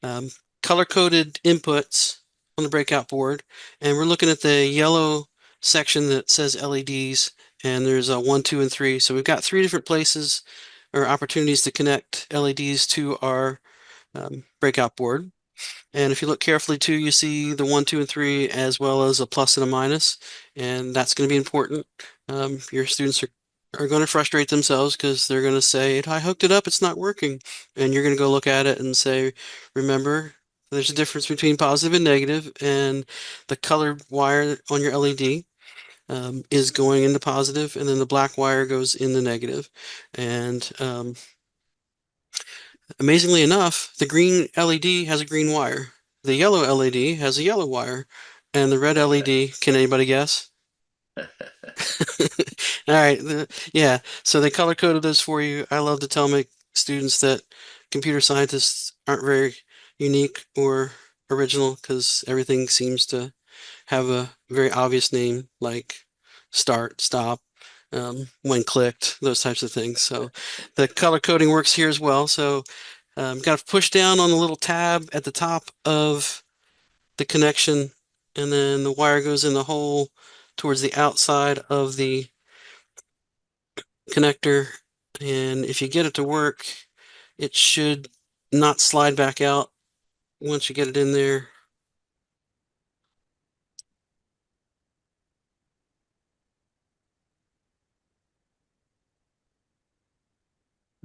color-coded inputs on the breakout board, and we're looking at the yellow section that says LEDs, and there's a 1, 2, and 3. So we've got 3 different places or opportunities to connect LEDs to our breakout board. And if you look carefully too, you see the 1, 2, and 3, as well as a plus and a minus, and that's going to be important. Your students are going to frustrate themselves because they're going to say, I hooked it up, it's not working. And you're going to go look at it and say, remember, there's a difference between positive and negative, and the colored wire on your LED is going into positive, and then the black wire goes in the negative. And Amazingly enough, the green LED has a green wire. The yellow LED has a yellow wire. And the red LED, can anybody guess? All right. Yeah. So they color coded those for you. I love to tell my students that computer scientists aren't very unique or original because everything seems to have a very obvious name like start, stop, when clicked, those types of things. So the color coding works here as well. So got to push down on the little tab at the top of the connection, and then the wire goes in the hole towards the outside of the connector. And if you get it to work, it should not slide back out once you get it in there.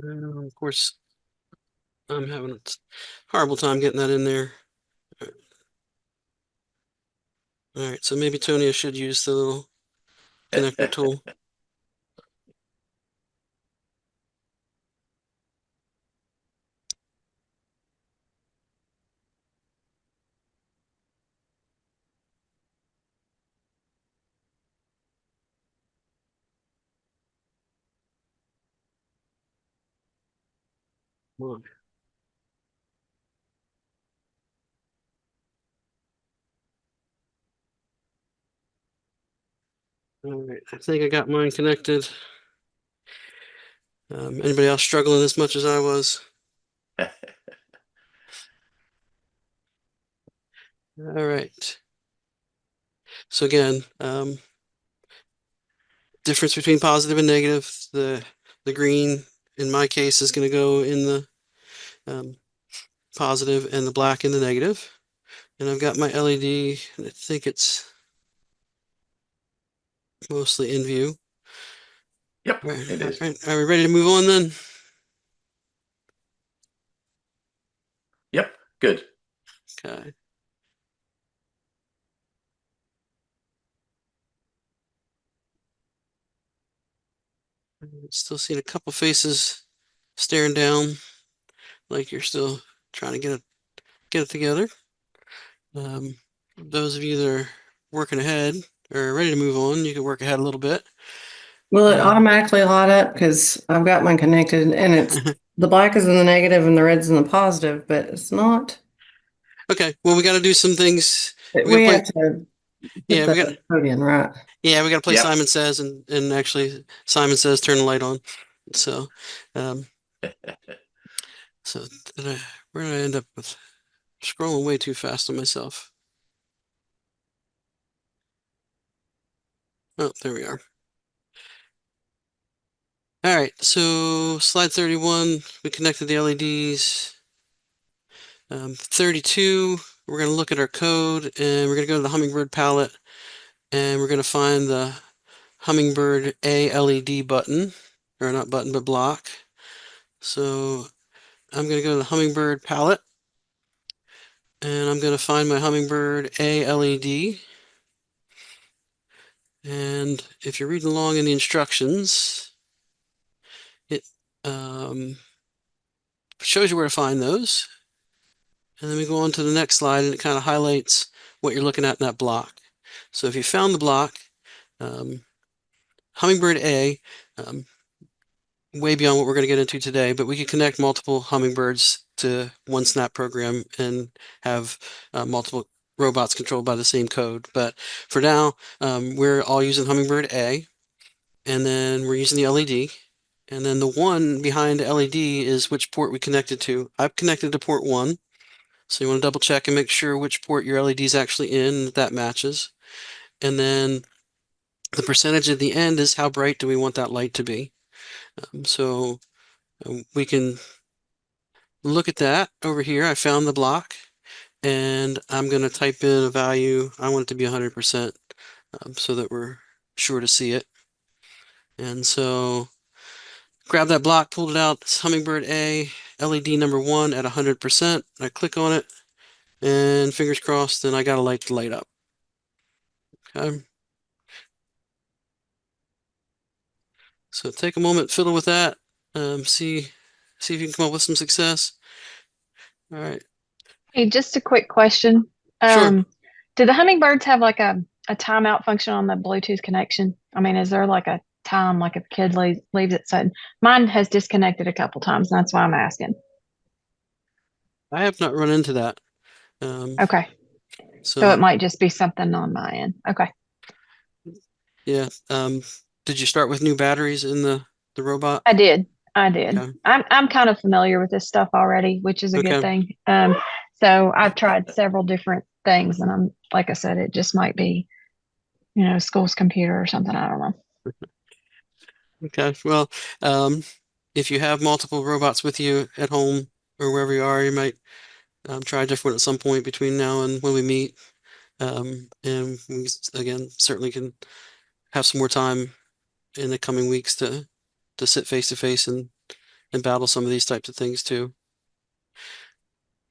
Of course, I'm having a horrible time getting that in there. All right, so maybe Tony should use the little connector tool. Come on. All right, I think I got mine connected. Anybody else struggling as much as I was? All right. So again, difference between positive and negative. The green, in my case, is going to go in the positive and the black in the negative. And I've got my LED, I think it's mostly in view. Yep, All right, it is. all right. Are we ready to move on then? Yep, good. Okay. Still seeing a couple faces staring down, like you're still trying to get it together. Those of you that are working ahead or ready to move on, you can work ahead a little bit. Will it automatically light up? Because I've got mine connected and it's the black is in the negative and the red's in the positive, but it's not. Okay, well, we got to do some things. We have to put Yeah, we got the code in, right? Yeah, we got to play Yep. Simon Says, and actually Simon Says turn the light on. So, so where did I end up with scrolling way too fast on myself? Oh, there we are. All right, so slide 31, we connected the LEDs. 32, we're going to look at our code, and we're going to go to the Hummingbird palette, and we're going to find the Hummingbird A LED button, or not button, but block. So I'm going to go to the Hummingbird palette, and I'm going to find my Hummingbird A LED. And if you're reading along in the instructions, it shows you where to find those. And then we go on to the next slide, and it kind of highlights what you're looking at in that block. So if you found the block, Hummingbird A, way beyond what we're going to get into today, but we can connect multiple Hummingbirds to one Snap program and have multiple robots controlled by the same code. But for now, we're all using Hummingbird A, and then we're using the LED. And then the one behind the LED is which port we connected to. I've connected to port 1. So you want to double check and make sure which port your LED is actually in, that matches. And then the percentage at the end is how bright do we want that light to be. So we can look at that over here. I found the block, and I'm going to type in a value. I want it to be 100% so that we're sure to see it. And so grab that block, pulled it out. It's Hummingbird A, LED number 1 at 100%. I click on it, and fingers crossed, and I got a light to light up. Okay. So take a moment, fiddle with that, see see if you can come up with some success. All right. Hey, just a quick question. Sure. Do the Hummingbirds have like a timeout function on the Bluetooth connection? I mean, is there like a time, like if a kid leaves it sudden? Mine has disconnected a couple times, and that's why I'm asking. I have not run into that. Okay. So it might just be something on my end. Okay. Yeah. Did you start with new batteries in the robot? I did. Okay. I'm kind of familiar with this stuff already, which is a good thing. So I've tried several different things, and like I said, it just might be, school's computer or something. I don't know. Okay. Well, if you have multiple robots with you at home or wherever you are, you might try a different one at some point between now and when we meet. And we again certainly can have some more time in the coming weeks to sit face to face and battle some of these types of things too.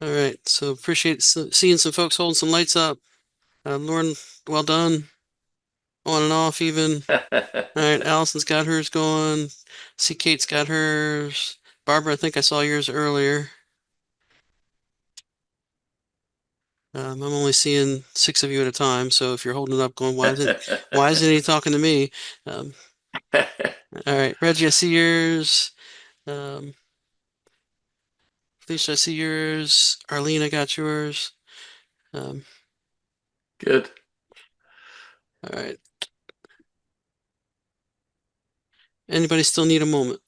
All right, so appreciate seeing some folks holding some lights up. Lauren, well done. On and off even. All right, Allison's got hers going. See, Kate's got hers. Barbara, I think I saw yours earlier. I'm only seeing 6 of you at a time, so if you're holding it up going, why isn't he talking to me? All right, Reggie, I see yours. Felicia, I see yours. Arlene, I got yours. Good. All right. Anybody still need a moment?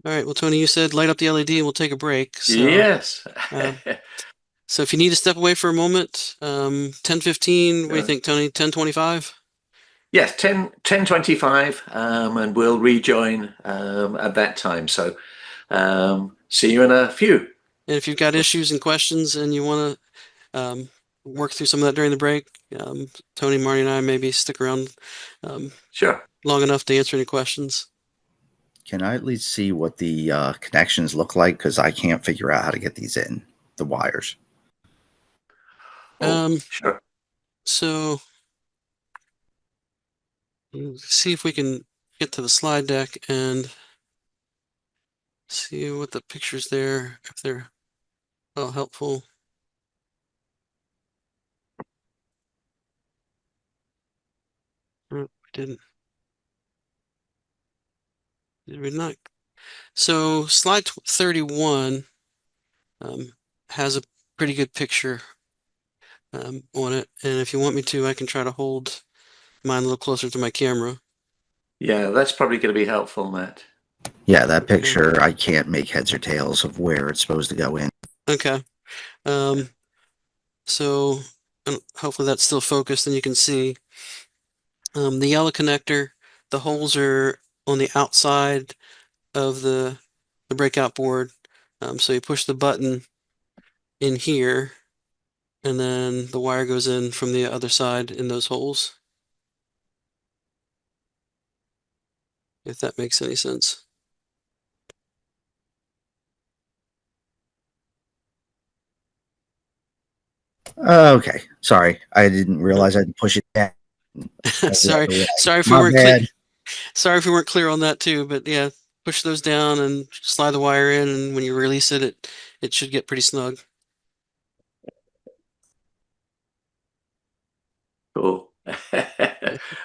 All right. Well, Tony, you said light up the LED and we'll take a break. So, yes. So if you need to step away for a moment, 10:15, what do you think, Tony? 10:25? Yes, 10:25, and we'll rejoin at that time. So see you in a few. And if you've got issues and questions and you want to work through some of that during the break, Tony, Marty, and I maybe stick around sure. long enough to answer any questions. Can I at least see what the connections look like? Because I can't figure out how to get these in, the wires. Sure. So see if we can get to the slide deck and see what the pictures there, if they're all helpful. We didn't. Did we not? So slide 31 has a pretty good picture on it. And if you want me to, I can try to hold mine a little closer to my camera. Yeah, that's probably going to be helpful, Matt. Yeah, that picture, I can't make heads or tails of where it's supposed to go in. Okay. So hopefully that's still focused and you can see the yellow connector, the holes are on the outside of the breakout board. So you push the button in here and then the wire goes in from the other side in those holes. If that makes any sense. Okay, sorry. I didn't realize I had to push it down. Sorry if we weren't clear. Sorry if we weren't clear on that too, but yeah, push those down and slide the wire in, and when you release it, it should get pretty snug. Cool.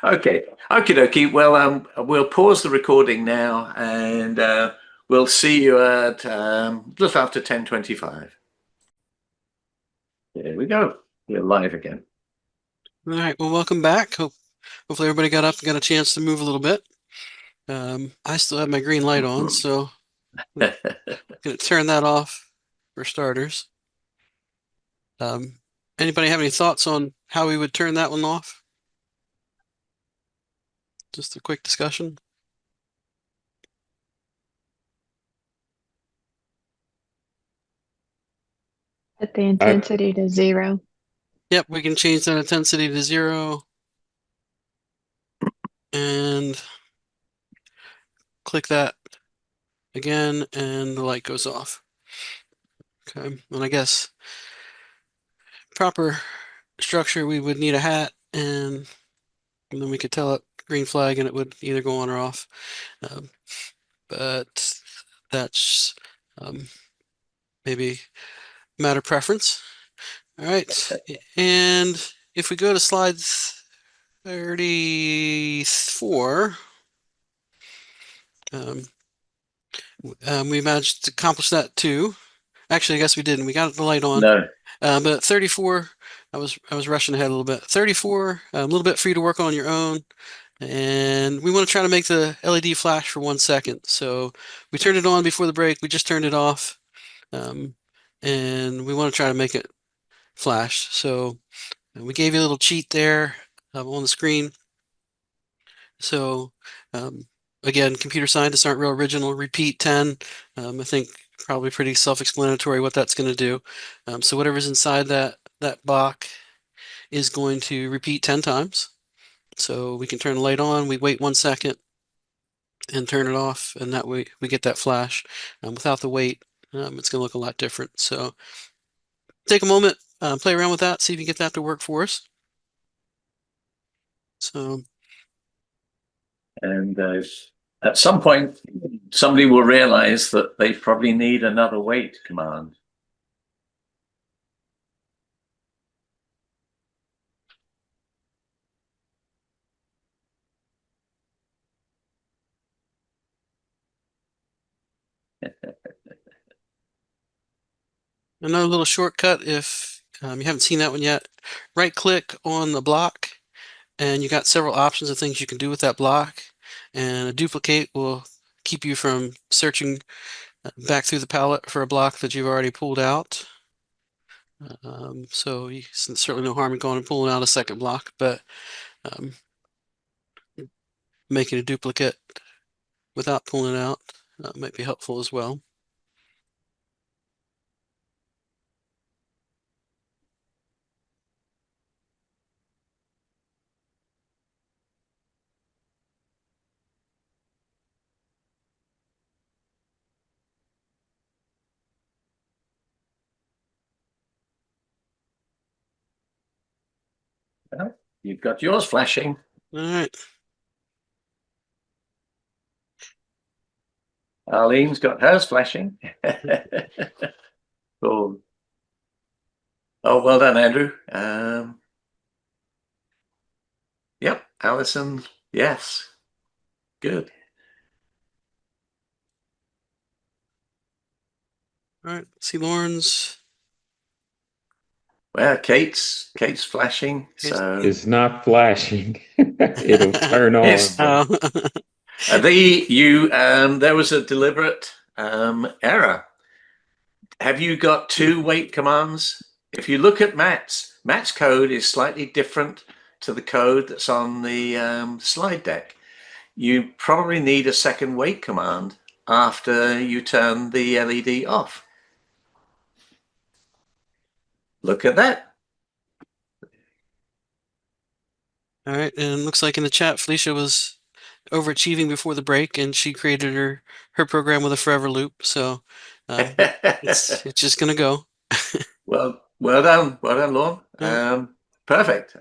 Okay. Okie dokie. Well, we'll pause the recording now, and we'll see you at just after 10:25. There we go. We're live again. All right. Well, welcome back. Hopefully everybody got up and got a chance to move a little bit. I still have my green light on, so I'm gonna turn that off for starters. Anybody have any thoughts on how we would turn that one off? Just a quick discussion. Set the intensity to 0. Yep, we can change that intensity to 0. And click that again, and the light goes off. Okay, and I guess proper structure, we would need a hat, and then we could tell it green flag and it would either go on or off. But that's maybe matter of preference. All right. And if we go to slide 34, we managed to accomplish that too. Actually, I guess we didn't. We got the light on. No. But 34, I was rushing ahead a little bit. 34, a little bit for you to work on your own. And we want to try to make the LED flash for 1 second. So we turned it on before the break. We just turned it off. And we want to try to make it flash. So we gave you a little cheat there on the screen. So again, computer scientists aren't real original. Repeat 10. I think probably pretty self-explanatory what that's going to do. So whatever's inside that block is going to repeat 10 times. So we can turn the light on, we wait 1 second and turn it off, and that way we get that flash. Without the wait, it's going to look a lot different. So take a moment, play around with that, see if you can get that to work for us. So, and at some point, somebody will realize that they probably need another wait command. another little shortcut, if you haven't seen that one yet, right click on the block and you got several options of things you can do with that block, and a duplicate will keep you from searching back through the palette for a block that you've already pulled out. So certainly no harm in going and pulling out a second block, but making a duplicate without pulling it out might be helpful as well. Well, you've got yours flashing. All right. Arlene's got hers flashing. Cool. Oh, well done, Andrew. Yep, Alison, yes. Good. All right, see Lauren's. Well, Kate's flashing, so it's not flashing. It'll turn on. There was a deliberate error. Have you got two wait commands? If you look at Matt's code is slightly different to the code that's on the slide deck. You probably need a second wait command after you turn the LED off. Look at that. All right, and it looks like in the chat, Felicia was overachieving before the break, and she created her program with a forever loop. So it's just gonna go. well done, Lauren. Yeah. Perfect.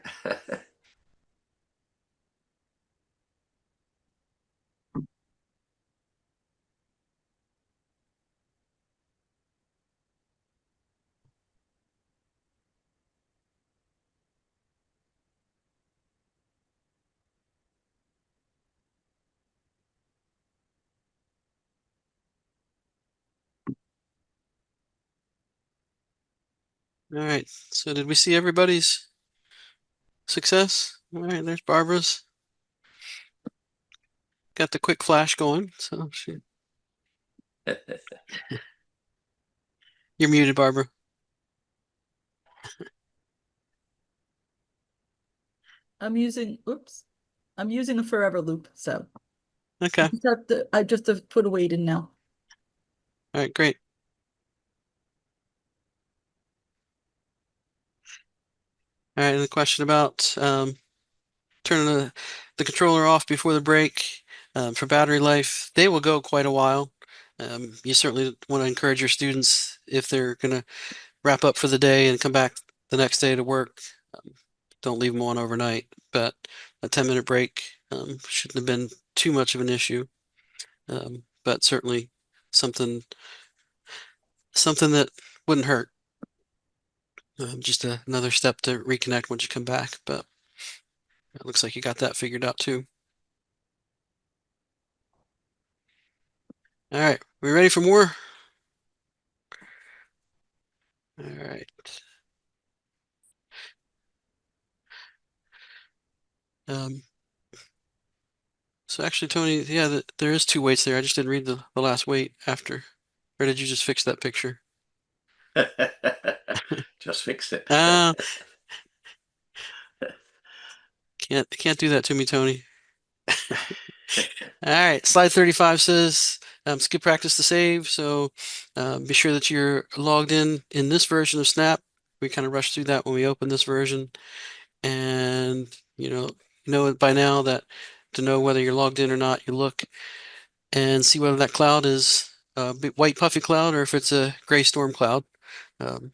All right, so did we see everybody's success? All right, there's Barbara's. Got the quick flash going, so she... You're muted, Barbara. I'm using a forever loop, so okay. I just have to put a wait in now. All right, great. All right, and the question about turning the controller off before the break for battery life, they will go quite a while. You certainly want to encourage your students, if they're going to wrap up for the day and come back the next day to work. Don't leave them on overnight, but a 10-minute break shouldn't have been too much of an issue. But certainly something that wouldn't hurt. Just another step to reconnect once you come back, but it looks like you got that figured out too. All right, we ready for more? All right. So actually, Tony, yeah, there is 2 weights there. I just didn't read the last weight after. Or did you just fix that picture? Just fixed it. Can't do that to me, Tony. All right, slide 35 says skip practice to save. So be sure that you're logged in this version of Snap. We kind of rushed through that when we opened this version. And you know by now that to know whether you're logged in or not, you look and see whether that cloud is a white puffy cloud or if it's a gray storm cloud. And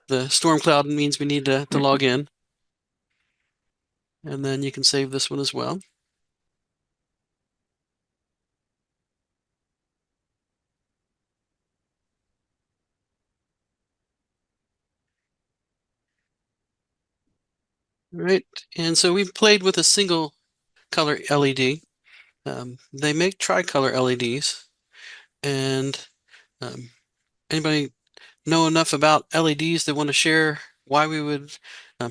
the storm cloud means we need to log in. And then you can save this one as well. All right, and so we've played with a single color LED. They make tricolor LEDs, and anybody know enough about LEDs that want to share why we would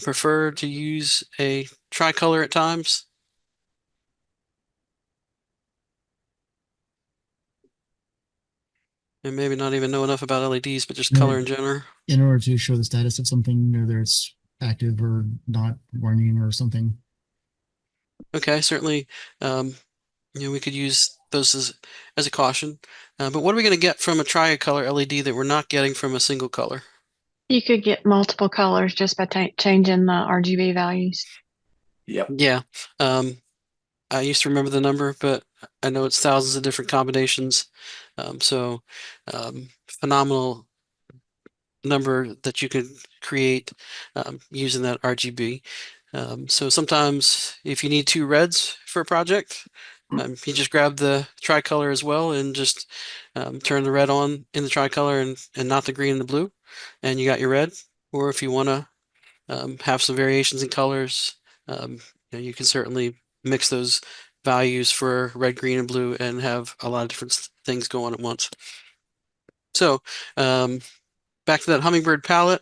prefer to use a tricolor at times? And maybe not even know enough about LEDs, but just color in general. In order to show the status of something, whether it's active or not running or something. Okay, certainly, we could use those as a caution. But what are we going to get from a tricolor LED that we're not getting from a single color? You could get multiple colors just by changing the RGB values. Yep. Yeah. I used to remember the number, but I know it's thousands of different combinations. Phenomenal number that you could create using that RGB. So sometimes if you need 2 reds for a project, you just grab the tricolor as well and just turn the red on in the tricolor and not the green and the blue, and you got your red. Or if you want to have some variations in colors, you can certainly mix those values for red, green, and blue and have a lot of different things go on at once. So back to that Hummingbird palette,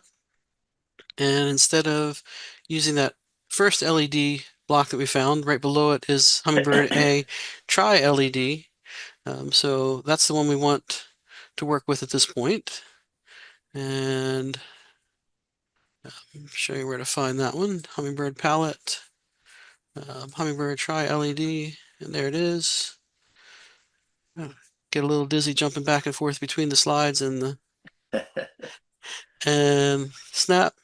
and instead of using that first LED block that we found, right below it is Hummingbird A Tri-LED. So that's the one we want to work with at this point. And I'll show you where to find that one. Hummingbird palette, Hummingbird Tri-LED, and there it is. Get a little dizzy jumping back and forth between the slides and Snap.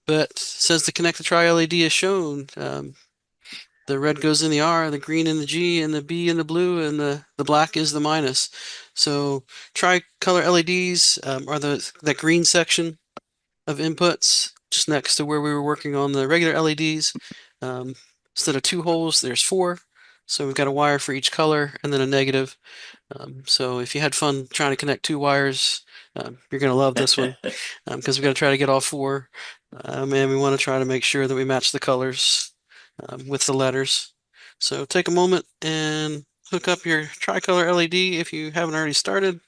But says to connect the Tri-LED is shown. The red goes in the R, the green in the G, and the B in the blue, and the black is the minus. So tricolor LEDs are that green section of inputs just next to where we were working on the regular LEDs. Instead of 2 holes, there's 4. So we've got a wire for each color and then a negative. So if you had fun trying to connect 2 wires, you're going to love this one because we've got to try to get all 4. And we want to try to make sure that we match the colors with the letters. So take a moment and hook up your tricolor LED if you haven't already started.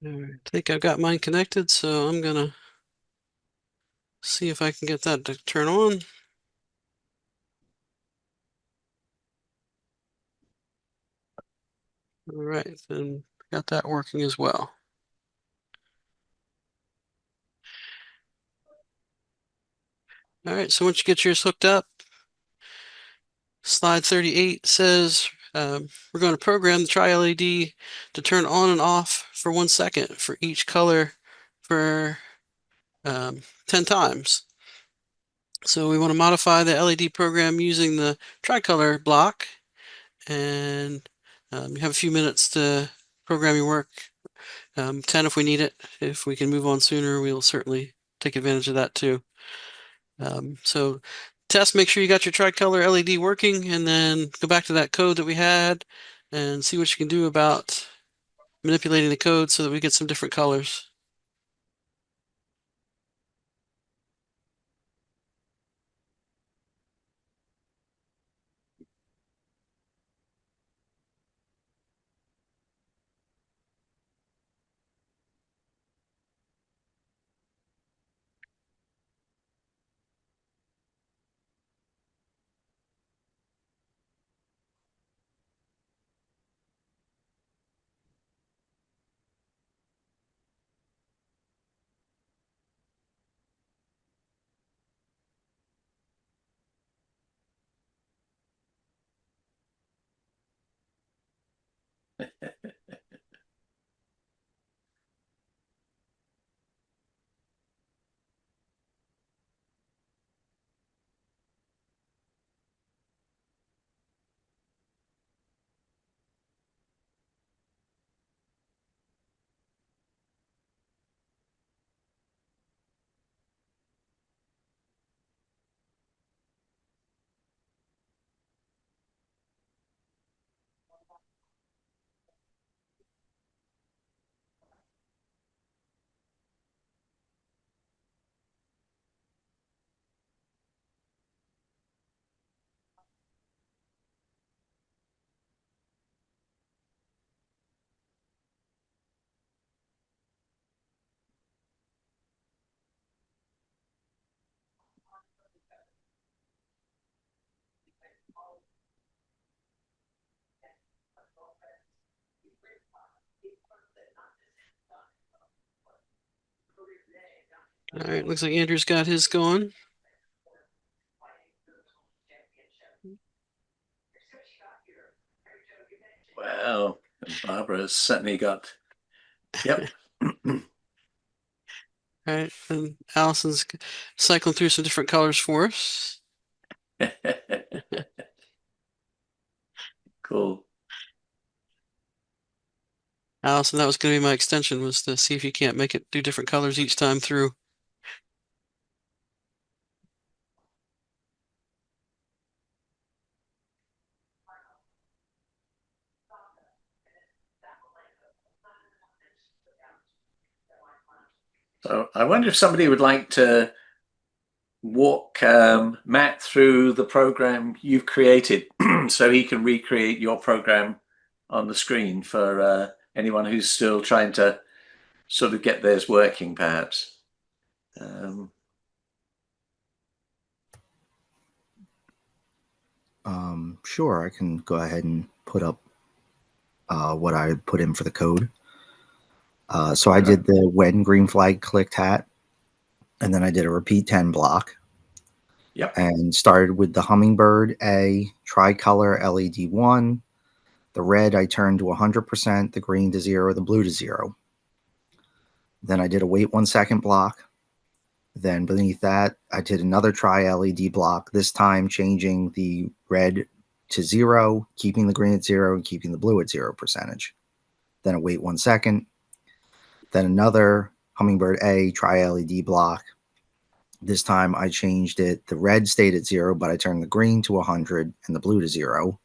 I think I've got mine connected, so I'm gonna see if I can get that to turn on. All right, then got that working as well. All right, so once you get yours hooked up, slide 38 says we're going to program the Tri-LED to turn on and off for 1 second for each color for 10 times. So we want to modify the LED program using the tricolor block, and you have a few minutes to program your work. 10 if we need it. If we can move on sooner, we'll certainly take advantage of that too. So test, make sure you got your tricolor LED working, and then go back to that code that we had and see what you can do about manipulating the code so that we get some different colors. All right, looks like Andrew's got his going. Wow, and Barbara's certainly got, yep. All right, and Allison's cycling through some different colors for us. Cool. Allison, that was going to be my extension, was to see if you can't make it do different colors each time through. So I wonder if somebody would like to walk Matt through the program you've created so he can recreate your program on the screen for anyone who's still trying to sort of get theirs working, perhaps. Sure, I can go ahead and put up what I put in for the code. So I did the when green flag clicked hat, and then I did a repeat 10 block. Yep. And started with the Hummingbird A tricolor LED 1. The red I turned to 100%, the green to 0, the blue to 0. Then I did a wait 1 second block. Then beneath that, I did another tri LED block, this time changing the red to 0, keeping the green at 0, and keeping the blue at 0%. Then a wait 1 second. Then another Hummingbird A tri LED block. This time I changed it. The red stayed at 0, but I turned the green to 100 and the blue to 0.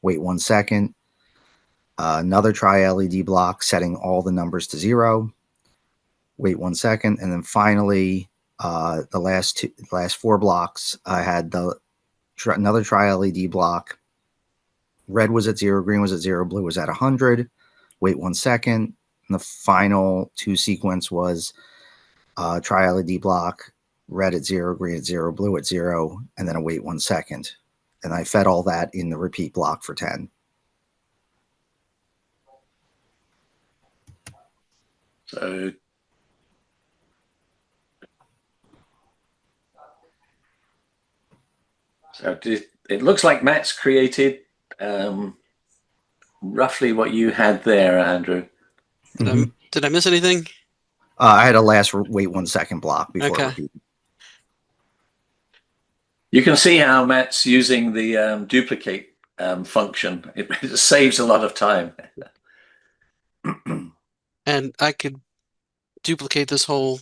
Wait 1 second. Another tri LED block, setting all the numbers to 0. Wait 1 second, and then finally, the last 4 blocks, I had another tri LED block. Red was at 0, green was at 0, blue was at 100. Wait 1 second. And the final two sequence was try LED block, red at 0, green at 0, blue at 0, and then await 1 second. And I fed all that in the repeat block for 10. So it looks like Matt's created roughly what you had there, Andrew. Did I miss anything? I had a last wait 1 second block before Okay. repeating. You can see how Matt's using the duplicate function. It saves a lot of time. And I could duplicate this whole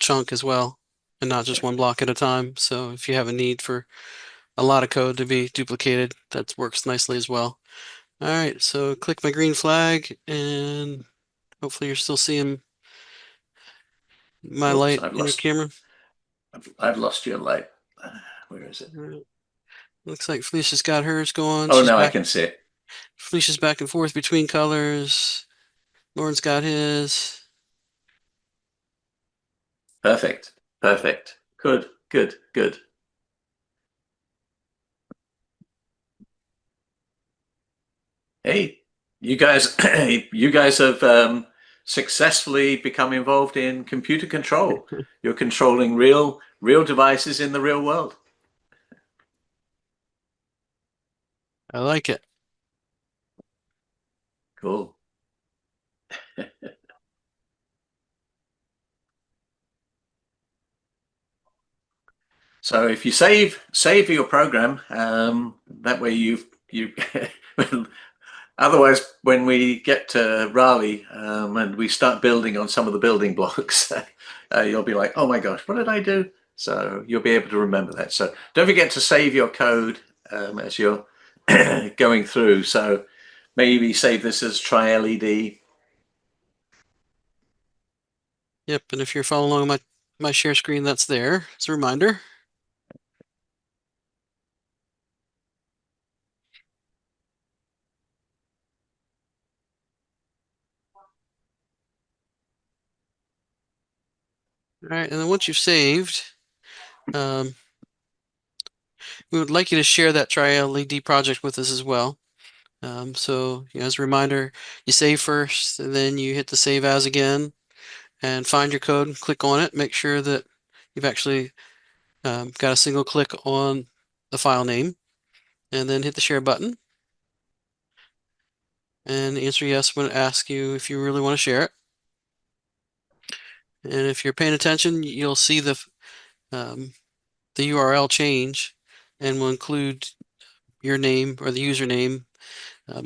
chunk as well, and not just one block at a time. So if you have a need for a lot of code to be duplicated, that works nicely as well. All right, so click my green flag, and hopefully you're still seeing my light in your camera. I've lost your light. Where is it? Looks like Felicia's got hers going. Oh, now I can see it. Felicia's back and forth between colors. Lauren's got his. Perfect. Perfect. Good, good, good. Hey, you guys have successfully become involved in computer control. You're controlling real devices in the real world. I like it. Cool. So if you save your program, that way you otherwise when we get to Raleigh and we start building on some of the building blocks, you'll be like, oh my gosh, what did I do? So you'll be able to remember that. So don't forget to save your code as you're going through. So maybe save this as try LED. Yep, and if you're following along my share screen, that's there as a reminder. All right, and then once you've saved, we would like you to share that Try LED project with us as well. So as a reminder, you save first, and then you hit the save as again, and find your code, and click on it, make sure that you've actually got a single click on the file name, and then hit the share button. And answer yes when it asks you if you really want to share it. And if you're paying attention, you'll see the URL change, and will include your name or the username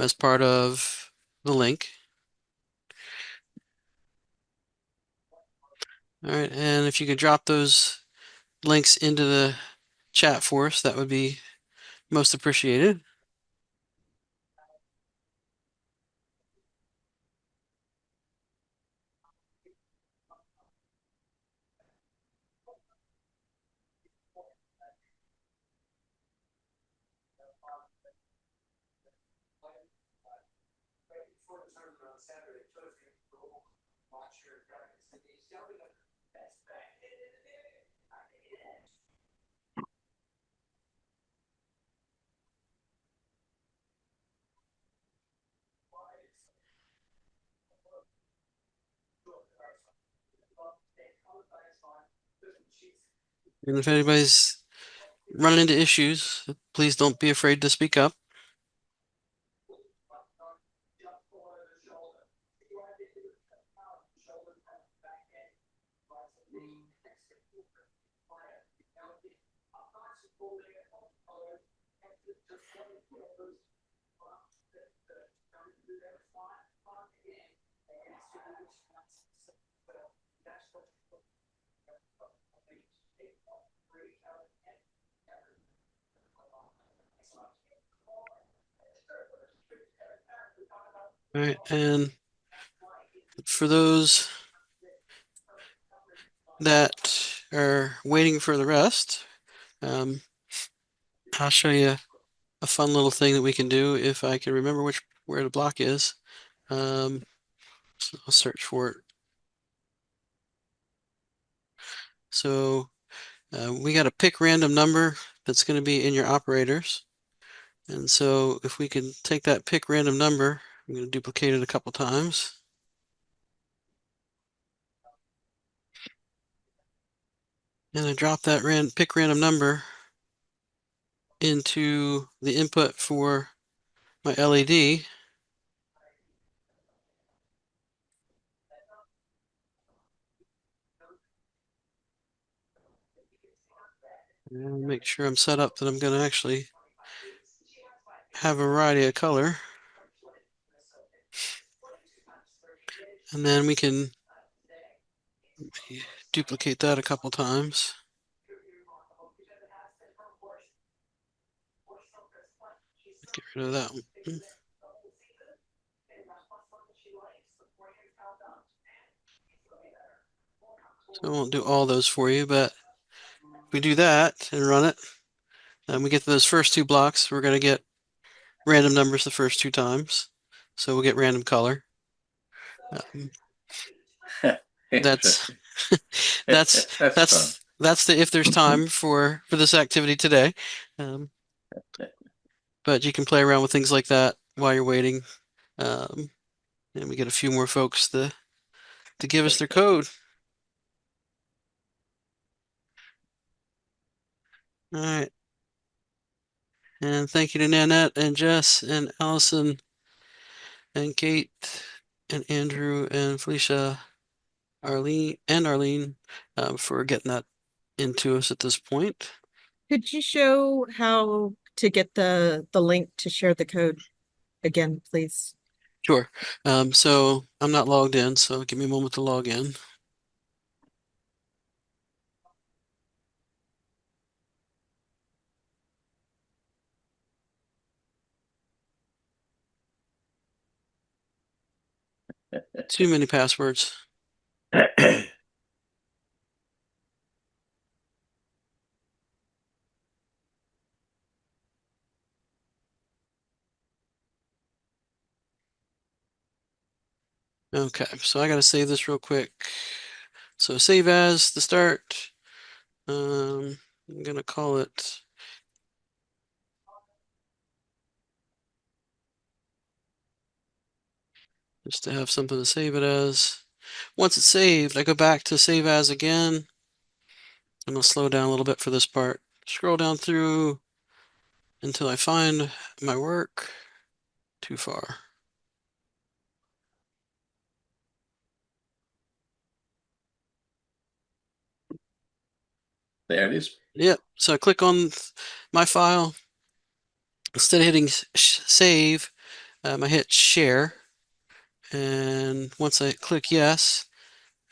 as part of the link. All right, and if you could drop those links into the chat for us, that would be most appreciated. And if anybody's running into issues, please don't be afraid to speak up. All right, and for those that are waiting for the rest, I'll show you a fun little thing that we can do if I can remember where the block is. So I'll search for it. So we got a pick random number that's going to be in your operators. And so if we can take that pick random number, I'm going to duplicate it a couple times. And I drop that pick random number into the input for my LED. And make sure I'm set up that I'm going to actually have a variety of color. And then we can duplicate that a couple times. Get rid of that one. So I won't do all those for you, but if we do that and run it, and we get to those first two blocks, we're going to get random numbers the first two times. So we'll get random color. That's that's the if there's time for this activity today. But you can play around with things like that while you're waiting. And we get a few more folks to give us their code. All right. And thank you to Nanette and Jess and Allison and Kate and Andrew and Felicia, Arlene for getting that into us at this point. Could you show how to get the link to share the code again, please? Sure. So I'm not logged in, so give me a moment to log in. Too many passwords. Okay, so I got to save this real quick. So save as the start. I'm going to call it just to have something to save it as. Once it's saved, I go back to save as again. And I'll slow down a little bit for this part. Scroll down through until I find my work. Too far. There it is. Yep. So I click on my file. Instead of hitting save, I hit share. And once I click yes,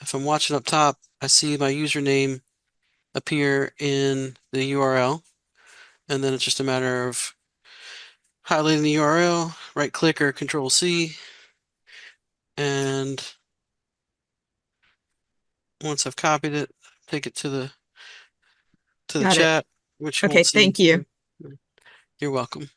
if I'm watching up top, I see my username appear in the URL. And then it's just a matter of highlighting the URL, right click or Control C. And once I've copied it, take it to the Got it. chat, which Okay, won't see. thank you. You're welcome.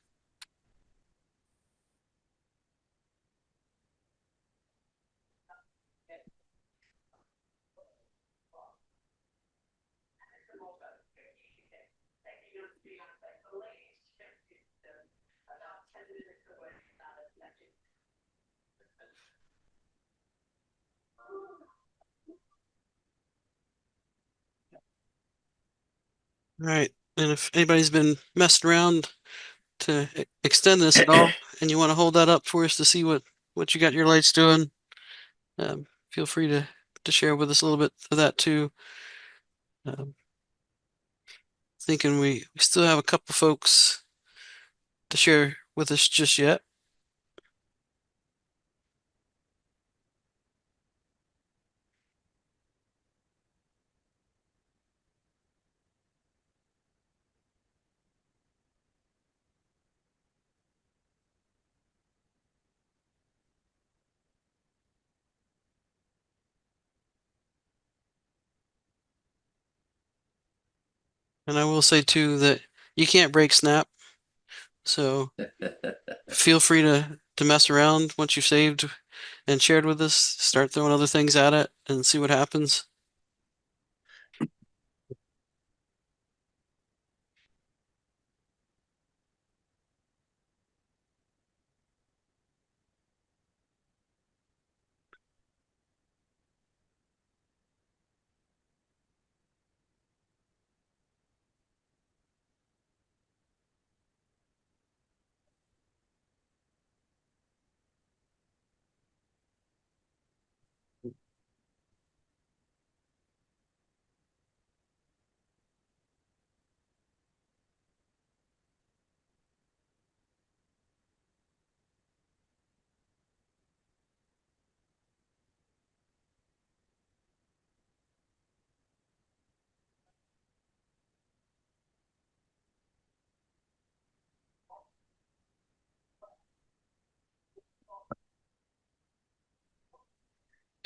All right, and if anybody's been messing around to extend this at all, and you want to hold that up for us to see what you got your lights doing, feel free to share with us a little bit of that too. Thinking we still have a couple folks to share with us just yet. And I will say too that you can't break Snap, so feel free to to mess around once you've saved and shared with us. Start throwing other things at it and see what happens.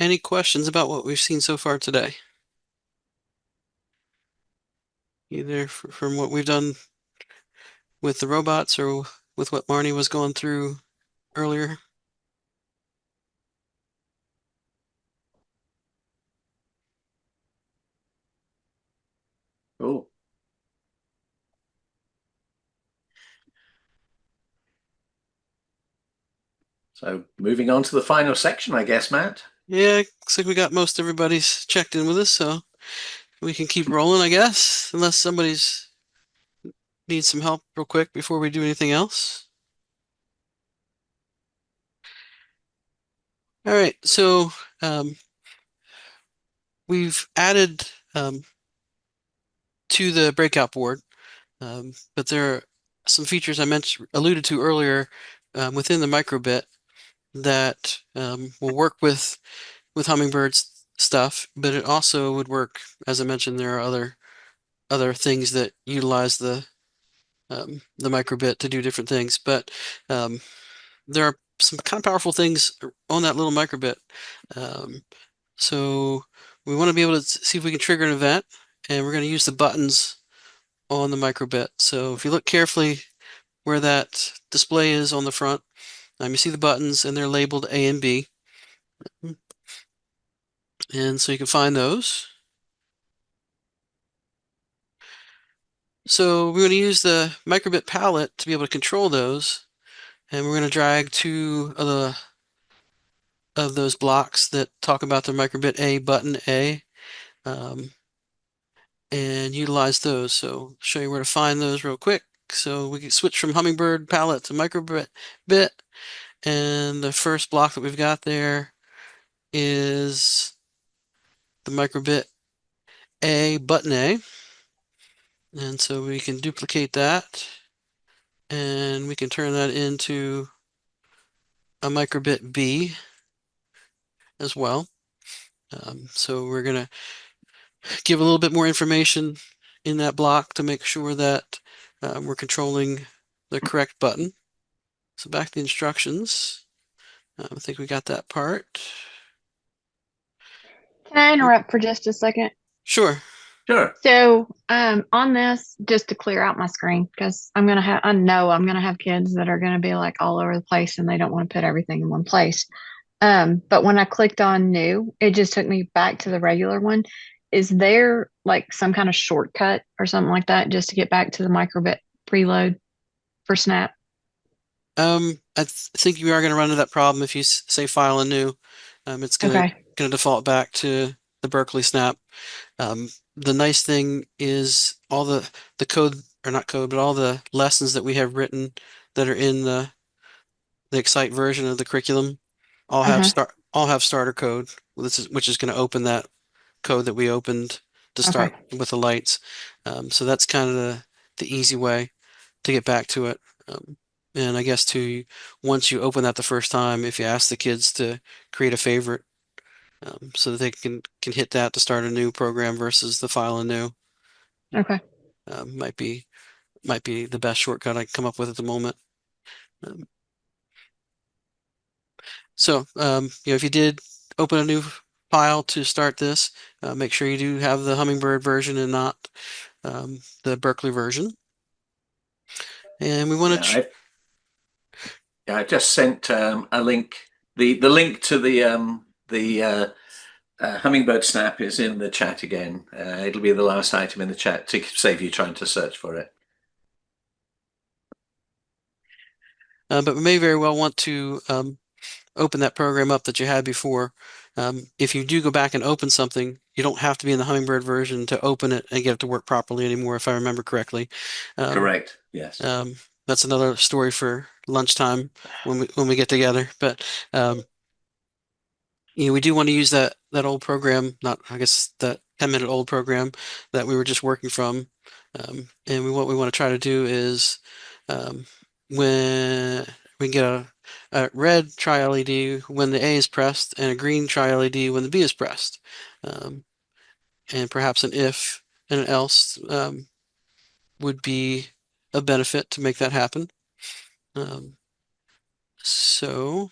Any questions about what we've seen so far today? Either from what we've done with the robots or with what Marnie was going through earlier? Oh. So moving on to the final section, I guess, Matt. Yeah, looks like we got most everybody's checked in with us, so we can keep rolling, I guess, unless somebody's needs some help real quick before we do anything else. All right, so we've added to the breakout board, but there are some features I alluded to earlier within the microbit that will work with Hummingbird's stuff, but it also would work, as I mentioned, there are other things that utilize the microbit to do different things, but there are some kind of powerful things on that little microbit. So we want to be able to see if we can trigger an event, and we're going to use the buttons on the microbit. So if you look carefully where that display is on the front, you see the buttons and they're labeled A and B. And so you can find those. So we're going to use the microbit palette to be able to control those. And we're going to drag two of those blocks that talk about the microbit A, button A, and utilize those. So I'll show you where to find those real quick. So we can switch from Hummingbird palette to microbit bit. And the first block that we've got there is the microbit A, button A. And so we can duplicate that and we can turn that into a microbit B as well. So we're going to give a little bit more information in that block to make sure that we're controlling the correct button. So back to the instructions. I think we got that part. Can I interrupt for just a second? Sure. Sure. So on this, just to clear out my screen, because I know I'm gonna have kids that are gonna be like all over the place and they don't want to put everything in one place. But when I clicked on new, it just took me back to the regular one. Is there like some kind of shortcut or something like that just to get back to the microbit preload for Snap? I think you are going to run into that problem if you say file and new. It's going to default back to the Berkeley Snap. The nice thing is all the code, or not code, but all the lessons that we have written that are in the ExCITE version of the curriculum all have starter code, which is going to open that code that we opened to start with the lights. So that's kind of the easy way to get back to it. And I guess too, once you open that the first time, if you ask the kids to create a favorite, so that they can hit that to start a new program versus the file and new. Okay. Might be the best shortcut I can come up with at the moment. So if you did open a new file to start this, make sure you do have the Hummingbird version and not the Berkeley version. And we want to. Yeah, I just sent a link. The link to the Hummingbird snap is in the chat again. It'll be the last item in the chat to save you trying to search for it. But we may very well want to open that program up that you had before. If you do go back and open something, you don't have to be in the Hummingbird version to open it and get it to work properly anymore, if I remember correctly. Correct. Yes. That's another story for lunchtime when we get together. But we do want to use that old program, not I guess that 10-minute old program that we were just working from. And what we want to try to do is when we can get a red tri-LED when the A is pressed and a green tri-LED when the B is pressed. And perhaps an if and an else would be a benefit to make that happen. So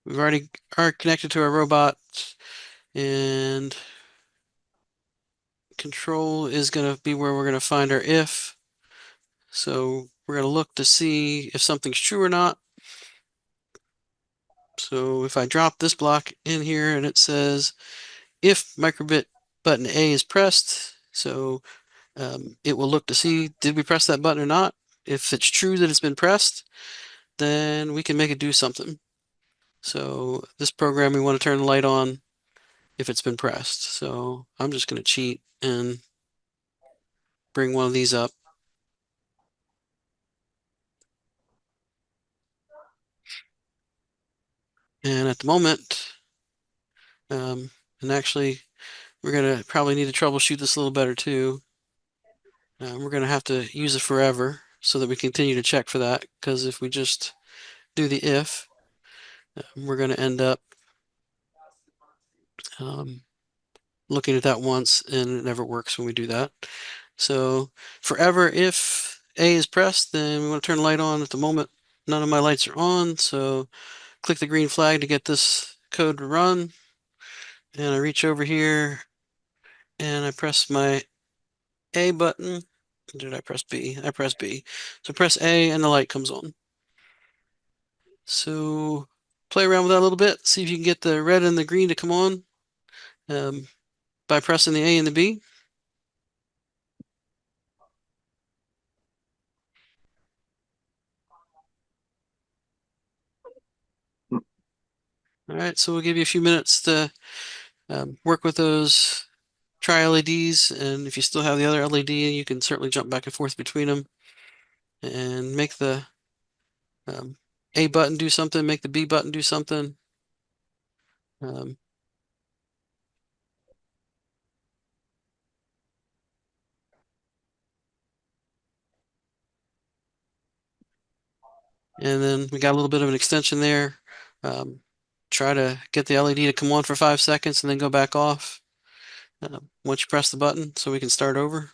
we already are connected to our robot, and control is going to be where we're going to find our if. So we're going to look to see if something's true or not. So if I drop this block in here and it says if microbit button A is pressed, so it will look to see did we press that button or not. If it's true that it's been pressed, then we can make it do something. So this program, we want to turn the light on if it's been pressed. So I'm just going to cheat and bring one of these up. And at the moment, and actually, we're going to probably need to troubleshoot this a little better too. We're going to have to use it forever so that we continue to check for that, because if we just do the if, we're going to end up looking at that once, and it never works when we do that. So forever, if A is pressed, then we want to turn the light on. At the moment, none of my lights are on, so click the green flag to get this code to run. And I reach over here and I press my A button. Did I press B? I press B. So press A and the light comes on. So play around with that a little bit. See if you can get the red and the green to come on by pressing the A and the B. All right, so we'll give you a few minutes to work with those tri-LEDs, and if you still have the other LED, you can certainly jump back and forth between them and make the A button do something, make the B button do something. And then we got a little bit of an extension there. Try to get the LED to come on for 5 seconds and then go back off once you press the button so we can start over.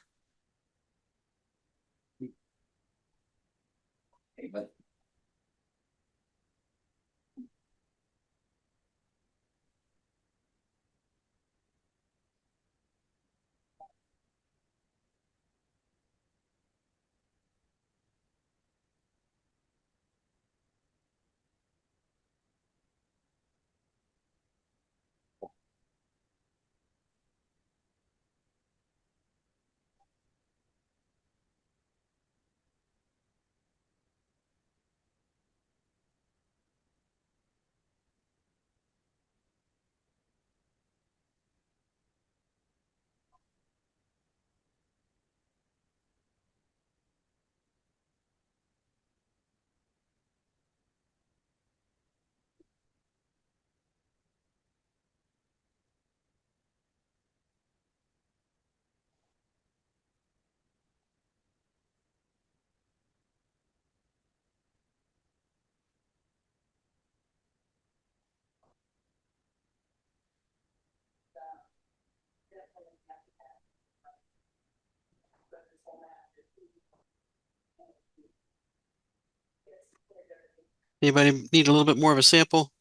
Anybody need a little bit more of a sample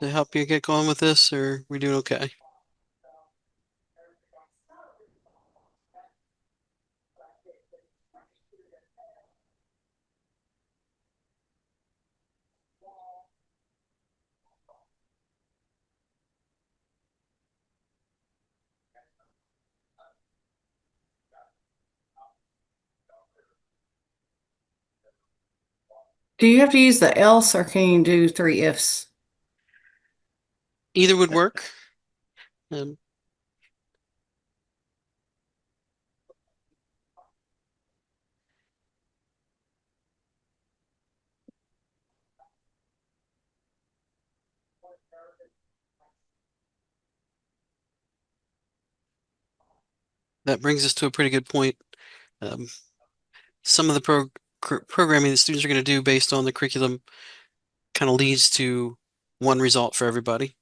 to help you get going with this, or we doing okay? Do you have to use the else or can you do 3 ifs? Either would work. Um, that brings us to a pretty good point. Some of the programming that students are going to do based on the curriculum kind of leads to one result for everybody.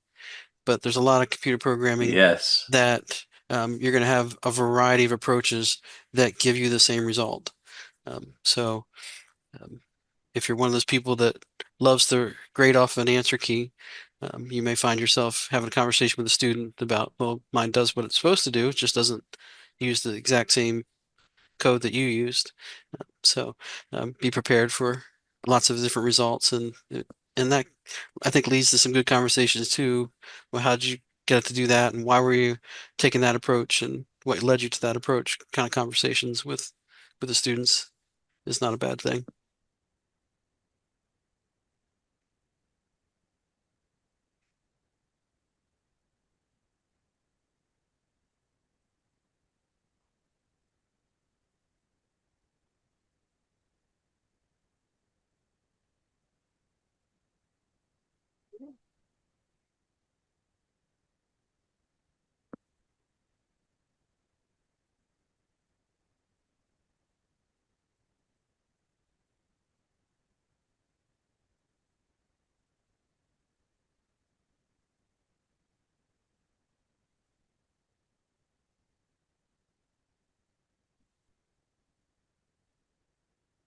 But there's a lot of computer programming Yes. that you're going to have a variety of approaches that give you the same result. So if you're one of those people that loves to grade off an answer key, you may find yourself having a conversation with a student about, well, mine does what it's supposed to do, it just doesn't use the exact same code that you used. So be prepared for lots of different results, and that I think leads to some good conversations too. Well, how did you get to do that, and why were you taking that approach, and what led you to that approach? Kind of conversations with the students is not a bad thing.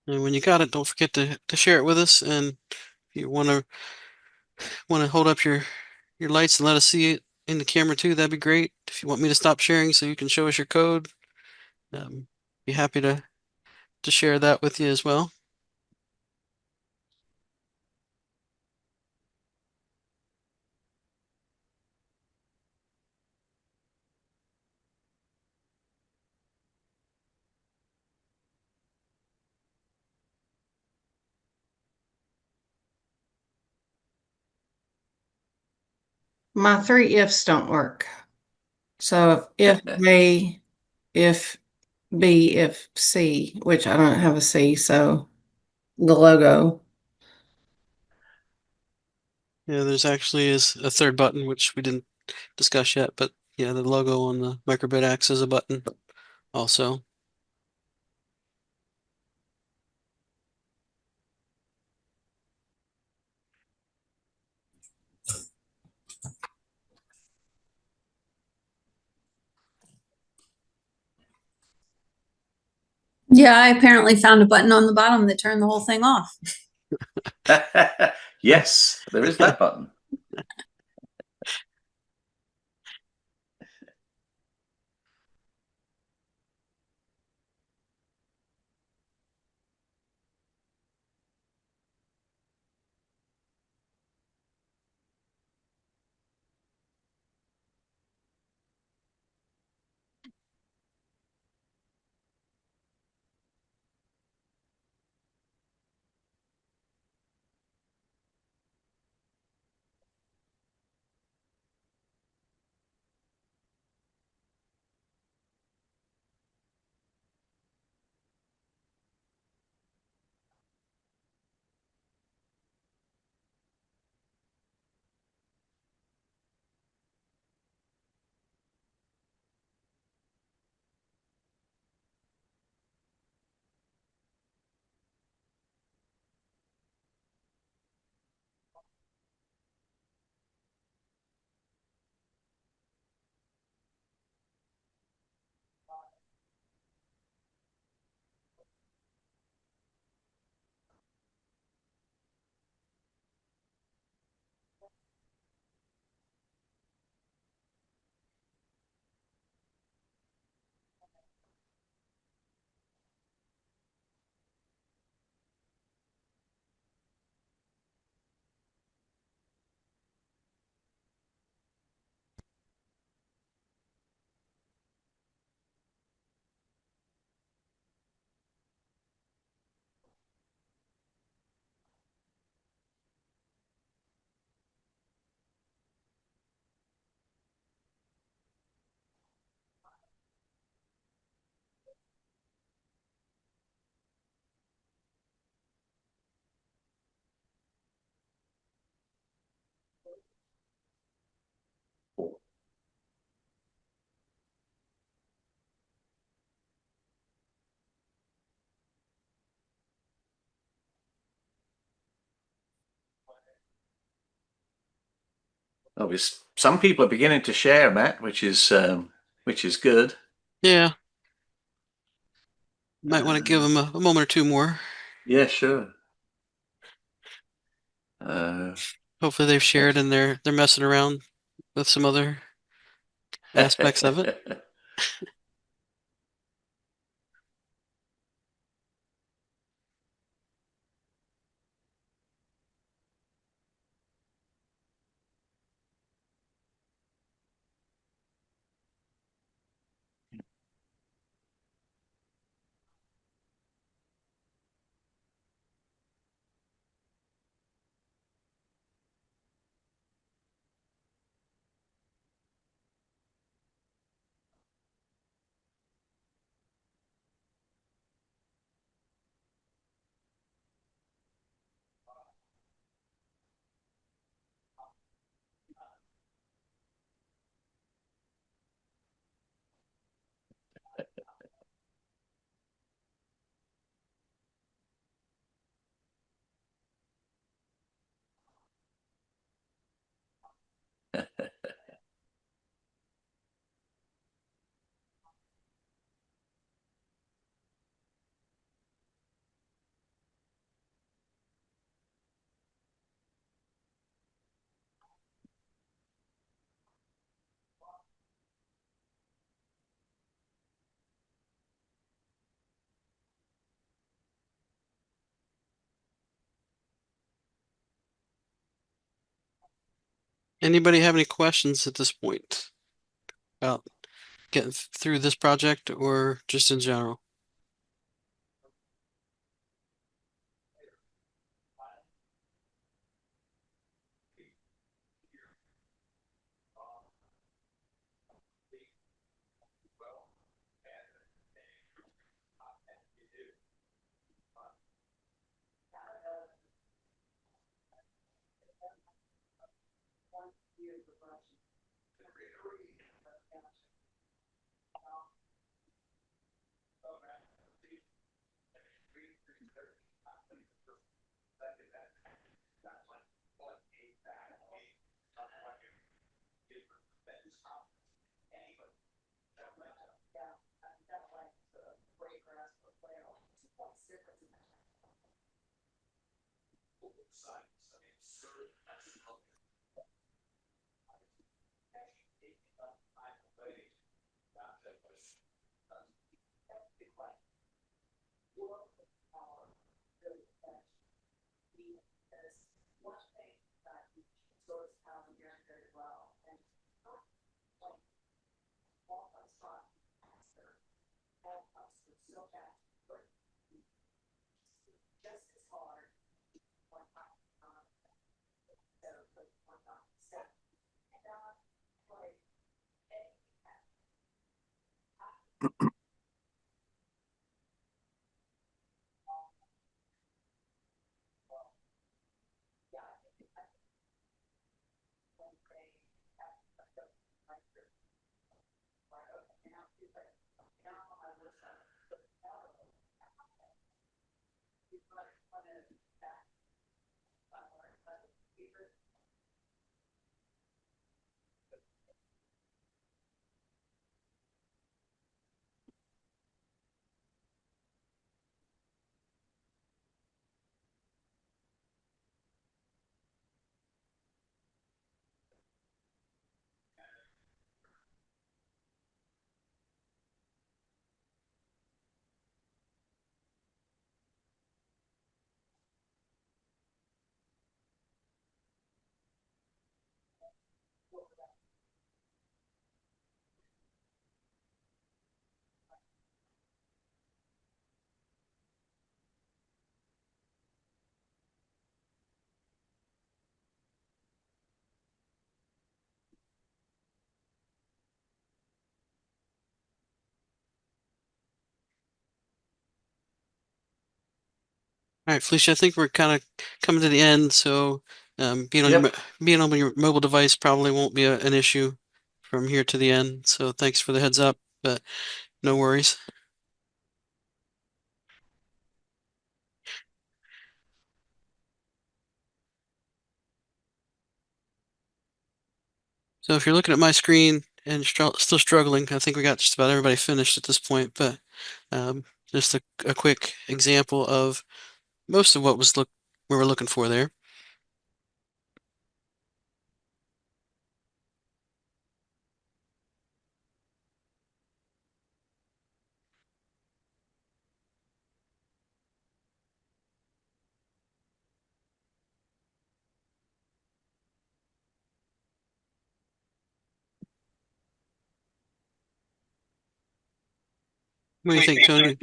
And when you got it, don't forget to share it with us. And if you want to hold up your lights and let us see it in the camera too, that'd be great. If you want me to stop sharing so you can show us your code, be happy to share that with you as well. My 3 ifs don't work. So if A, if B, if C, which I don't have a C, so the logo. Yeah, there's actually is a third button, which we didn't discuss yet, but yeah, the logo on the microbit acts as a button also. Yeah, I apparently found a button on the bottom that turned the whole thing off. Yes, there is that button. Obviously, some people are beginning to share, Matt, which is good. Yeah. Might want to give them a moment or two more. Yeah, sure. Hopefully they've shared and they're messing around with some other aspects of it. Anybody have any questions at this point about getting through this project or just in general? All right, Felicia, I think we're kind of coming to the end, so being on your mobile device probably won't be an issue from here to the end. So thanks for the heads up, but no worries. So if you're looking at my screen and still struggling, I think we got just about everybody finished at this point, but just a quick example of most of what we were looking for there. What do you think, Tony?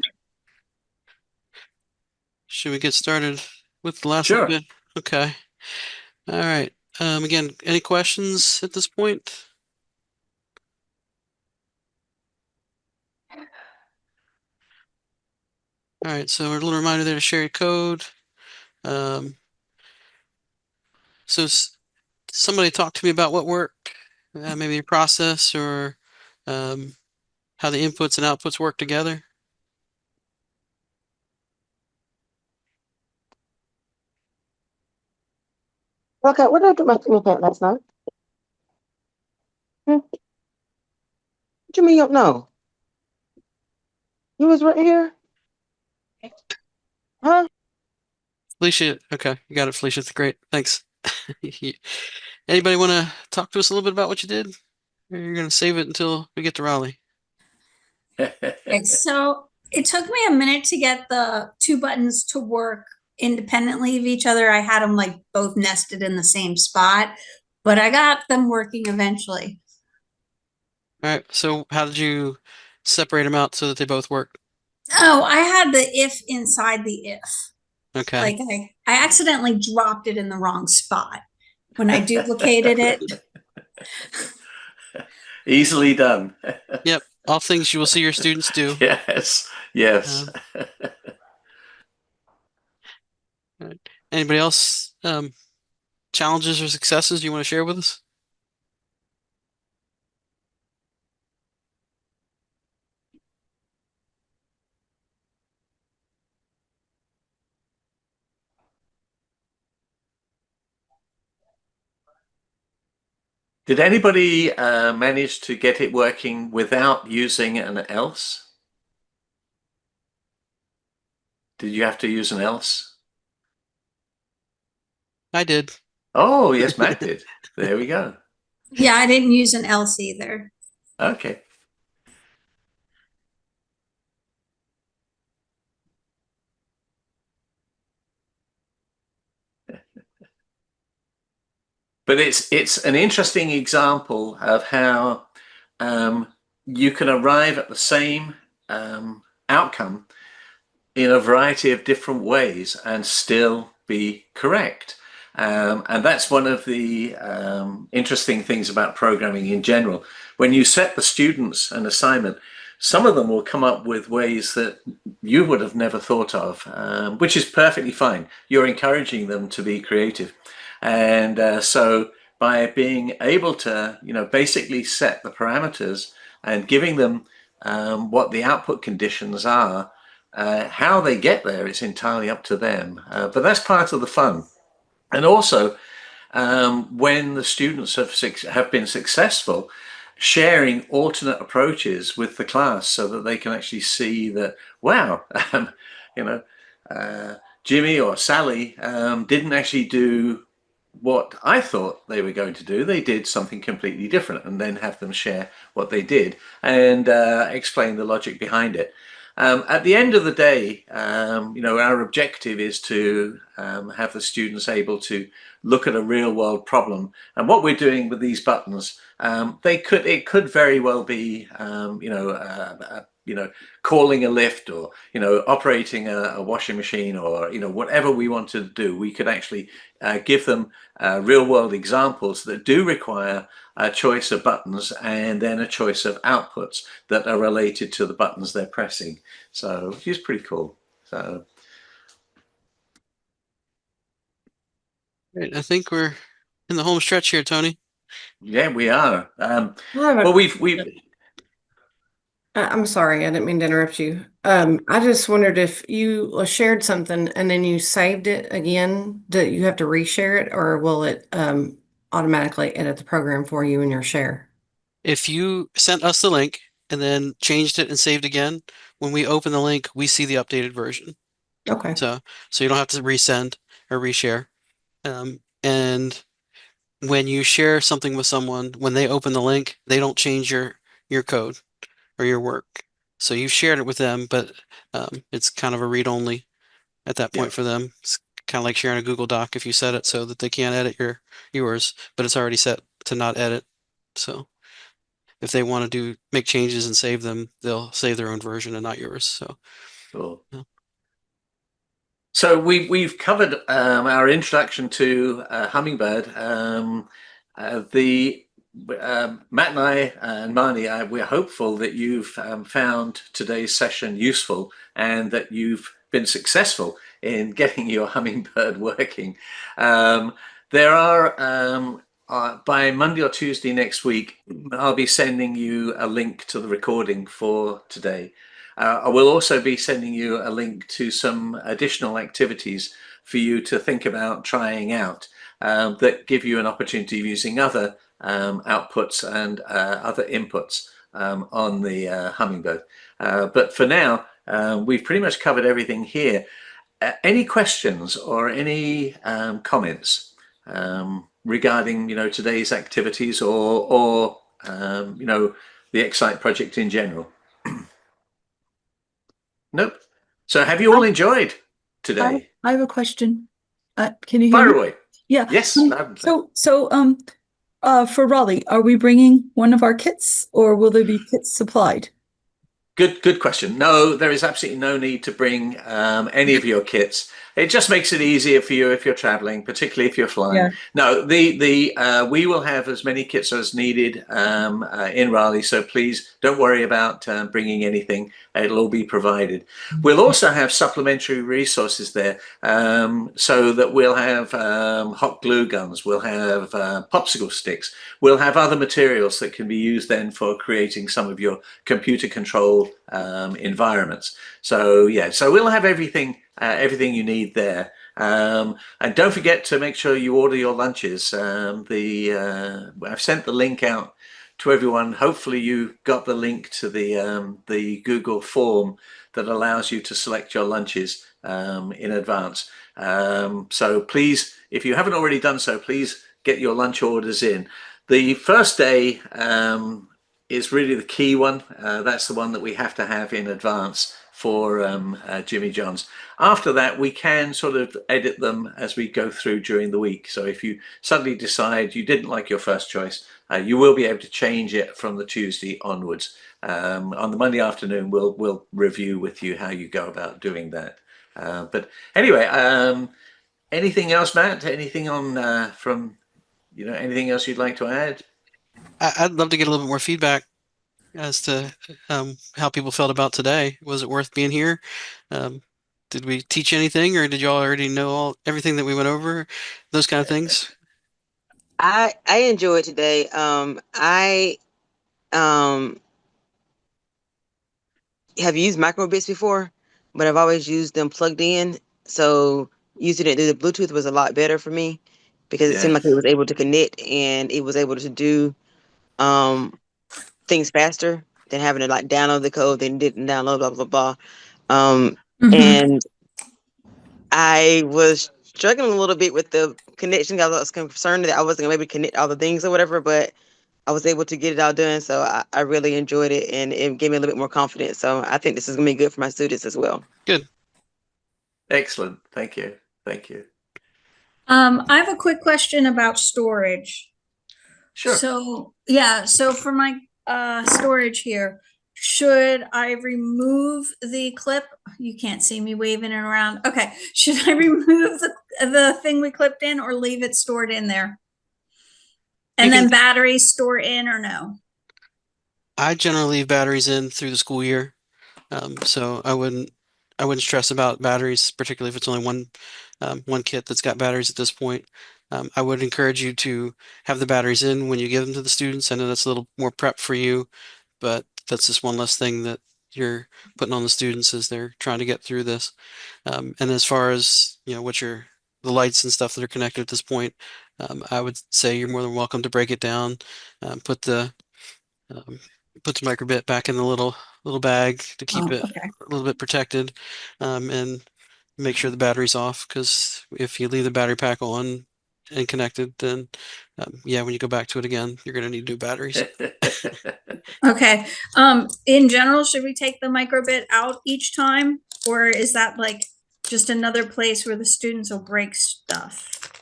Should we get started with the last little Sure. bit? Okay. All right. Again, any questions at this point? All right, so a little reminder there to share your code. So somebody talk to me about what worked, maybe your process or how the inputs and outputs work together. Okay, what did I do my finger paint last night? What you mean you don't know? You was right here? Huh? Felicia, okay, you got it, Felicia. That's great. Thanks. Anybody want to talk to us a little bit about what you did? Or you're going to save it until we get to Raleigh. Okay, so it took me a minute to get the two buttons to work independently of each other. I had them like both nested in the same spot, but I got them working eventually. All right, so how did you separate them out so that they both work? Oh, I had the if inside the if. Okay. Like I accidentally dropped it in the wrong spot when I duplicated it. Easily done. Yep. All things you will see your students do. Yes. Yes. Right. Anybody else challenges or successes you want to share with us? Did anybody manage to get it working without using an else? Did you have to use an else? I did. Oh, yes, Matt did. There we go. Yeah, I didn't use an else either. Okay. But it's an interesting example of how you can arrive at the same outcome in a variety of different ways and still be correct. And that's one of the interesting things about programming in general. When you set the students an assignment, some of them will come up with ways that you would have never thought of, which is perfectly fine. You're encouraging them to be creative. And so by being able to, basically set the parameters and giving them what the output conditions are, how they get there is entirely up to them. But that's part of the fun. And also, when the students have been successful, sharing alternate approaches with the class so that they can actually see that, wow, Jimmy or Sally didn't actually do what I thought they were going to do. They did something completely different, and then have them share what they did and explain the logic behind it. At the end of the day, our objective is to have the students able to look at a real world problem. And what we're doing with these buttons, it could very well be, calling a lift, or, operating a washing machine, or, whatever we want to do. We could actually give them real world examples that do require a choice of buttons and then a choice of outputs that are related to the buttons they're pressing. So which is pretty cool. So Great. I think we're in the home stretch here, Tony. yeah, we are. Well, I'm sorry, I didn't mean to interrupt you. I just wondered if you shared something and then you saved it again, do you have to reshare it, or will it automatically edit the program for you in your share. If you sent us the link and then changed it and saved again, when we open the link, we see the updated version. Okay. So you don't have to resend or reshare. And when you share something with someone, when they open the link, they don't change your code or your work. So you've shared it with them, but it's kind of a read-only at that point for them. It's kind of like sharing a Google Doc if you set it so that they can't edit yours, but it's already set to not edit. So if they want to make changes and save them, they'll save their own version and not yours. So Cool. yeah. So we've covered our introduction to Hummingbird. Matt and I and Marnie, we're hopeful that you've found today's session useful and that you've been successful in getting your Hummingbird working. There are by Monday or Tuesday next week, I'll be sending you a link to the recording for today. I will also be sending you a link to some additional activities for you to think about trying out that give you an opportunity of using other outputs and other inputs on the Hummingbird. But for now, we've pretty much covered everything here. Any questions or any comments regarding today's activities or the ExCITE project in general? Nope. So have you all enjoyed today? I have a question. Can you hear Fire me? away. Yeah. Yes. For Raleigh, are we bringing one of our kits, or will there be kits supplied? Good question. No, there is absolutely no need to bring any of your kits. It just makes it easier for you if you're traveling, particularly if you're flying. Yeah. No, we will have as many kits as needed in Raleigh, so please don't worry about bringing anything. It'll all be provided. We'll also have supplementary resources there, so that we'll have hot glue guns, we'll have popsicle sticks, we'll have other materials that can be used then for creating some of your computer control environments. So yeah, so we'll have everything you need there. And don't forget to make sure you order your lunches. I've sent the link out to everyone. Hopefully you got the link to the Google form that allows you to select your lunches in advance. So please, if you haven't already done so, please get your lunch orders in. The first day is really the key one. That's the one that we have to have in advance for Jimmy John's. After that, we can sort of edit them as we go through during the week. So if you suddenly decide you didn't like your first choice, you will be able to change it from the Tuesday onwards. On the Monday afternoon, we'll review with you how you go about doing that. But anyway, anything else, Matt? Anything on from anything else you'd like to add? I'd love to get a little bit more feedback as to how people felt about today. Was it worth being here? Did we teach anything, or did y'all already know everything that we went over? Those kind of things. I enjoyed today. I have used microbits before, but I've always used them plugged in. So using it through the Bluetooth was a lot better for me because it seemed like it was able to connect and it was able to do things faster than having to like download the code, then didn't download, blah, blah, blah. And I was struggling a little bit with the connection. I was concerned that I wasn't gonna be able to connect all the things or whatever, but I was able to get it all done. So I really enjoyed it and it gave me a little bit more confidence. So I think this is gonna be good for my students as well. Good. Excellent. Thank you. Thank you. I have a quick question about storage. Sure. So yeah, so for my storage here, should I remove the clip? You can't see me waving it around. Okay. Should I remove the thing we clipped in or leave it stored in there? And then batteries store in or no? I generally leave batteries in through the school year. So I wouldn't stress about batteries, particularly if it's only one kit that's got batteries at this point. I would encourage you to have the batteries in when you give them to the students. I know that's a little more prep for you, but that's just one less thing that you're putting on the students as they're trying to get through this. And as far as the lights and stuff that are connected at this point, I would say you're more than welcome to break it down, put the microbit back in the little bag to keep it okay. a little bit protected, and make sure the battery's off, because if you leave the battery pack on and connected, then yeah, when you go back to it again, you're going to need new batteries. Okay. In general, should we take the microbit out each time, or is that like just another place where the students will break stuff?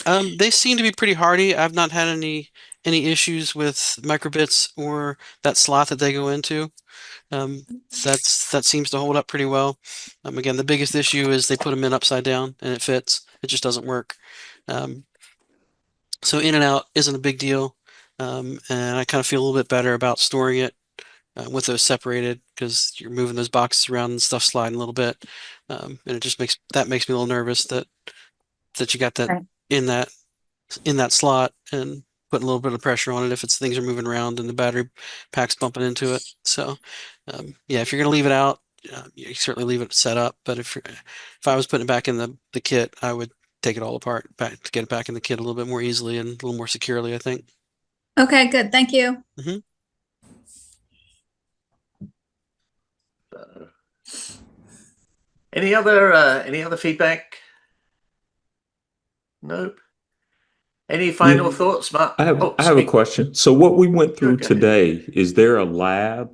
They seem to be pretty hardy. I've not had any issues with microbits or that slot that they go into. That seems to hold up pretty well. Again, the biggest issue is they put them in upside down and it fits. It just doesn't work. So in and out isn't a big deal. And I kind of feel a little bit better about storing it with those separated, because you're moving those boxes around and stuff sliding a little bit. And it just makes me a little nervous that you got that Right. in that slot and putting a little bit of pressure on it if things are moving around and the battery pack's bumping into it. So yeah, if you're going to leave it out, you certainly leave it set up. But if I was putting it back in the kit, I would take it all apart back to get it back in the kit a little bit more easily and a little more securely, I think. Okay, good. Thank you. Mm-hmm. Any other feedback? Nope. Any final thoughts, Mark? I have a question. So what we went through today, is there a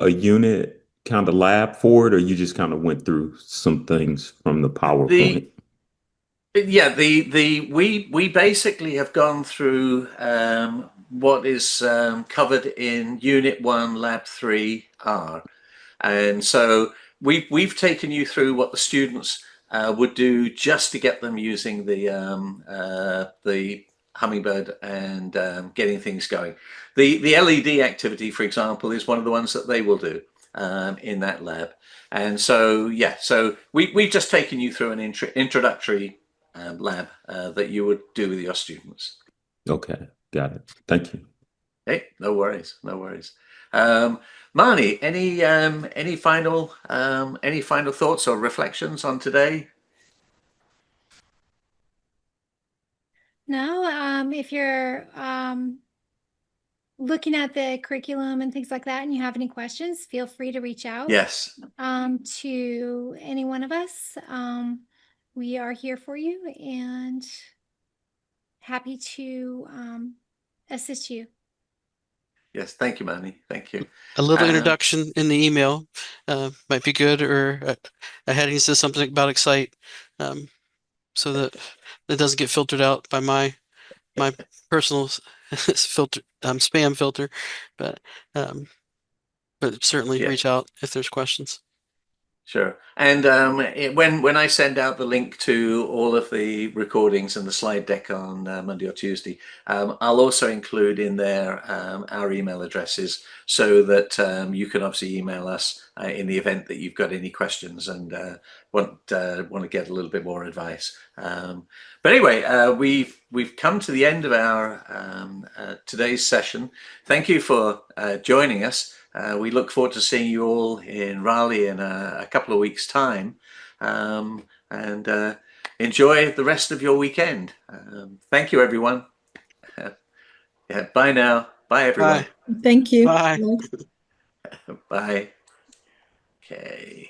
unit kind of lab for it, or you just kind of went through some things from the PowerPoint? We basically have gone through what is covered in Unit 1, Lab 3R. And so we've taken you through what the students would do just to get them using the Hummingbird and getting things going. The LED activity, for example, is one of the ones that they will do in that lab. And so, yeah, so we've just taken you through an introductory lab that you would do with your students. Okay, got it. Thank you. Hey, no worries, no worries. Marnie, any final thoughts or reflections on today? No, if you're looking at the curriculum and things like that and you have any questions, feel free to reach out. Yes. To any one of us. We are here for you and happy to assist you. Yes, thank you, Marnie. Thank you. A little introduction in the email might be good, or a heading says something about ExCITE, so that it doesn't get filtered out by my personal filter, spam filter. But certainly reach out if there's questions. Sure. And when I send out the link to all of the recordings and the slide deck on Monday or Tuesday, I'll also include in there our email addresses, so that you can obviously email us in the event that you've got any questions and want to get a little bit more advice. But anyway, we've come to the end of our today's session. Thank you for joining us. We look forward to seeing you all in Raleigh in a couple of weeks' time, and enjoy the rest of your weekend. Thank you, everyone. Yeah, bye now. Bye, everyone. Thank you. Bye. Bye. Okay.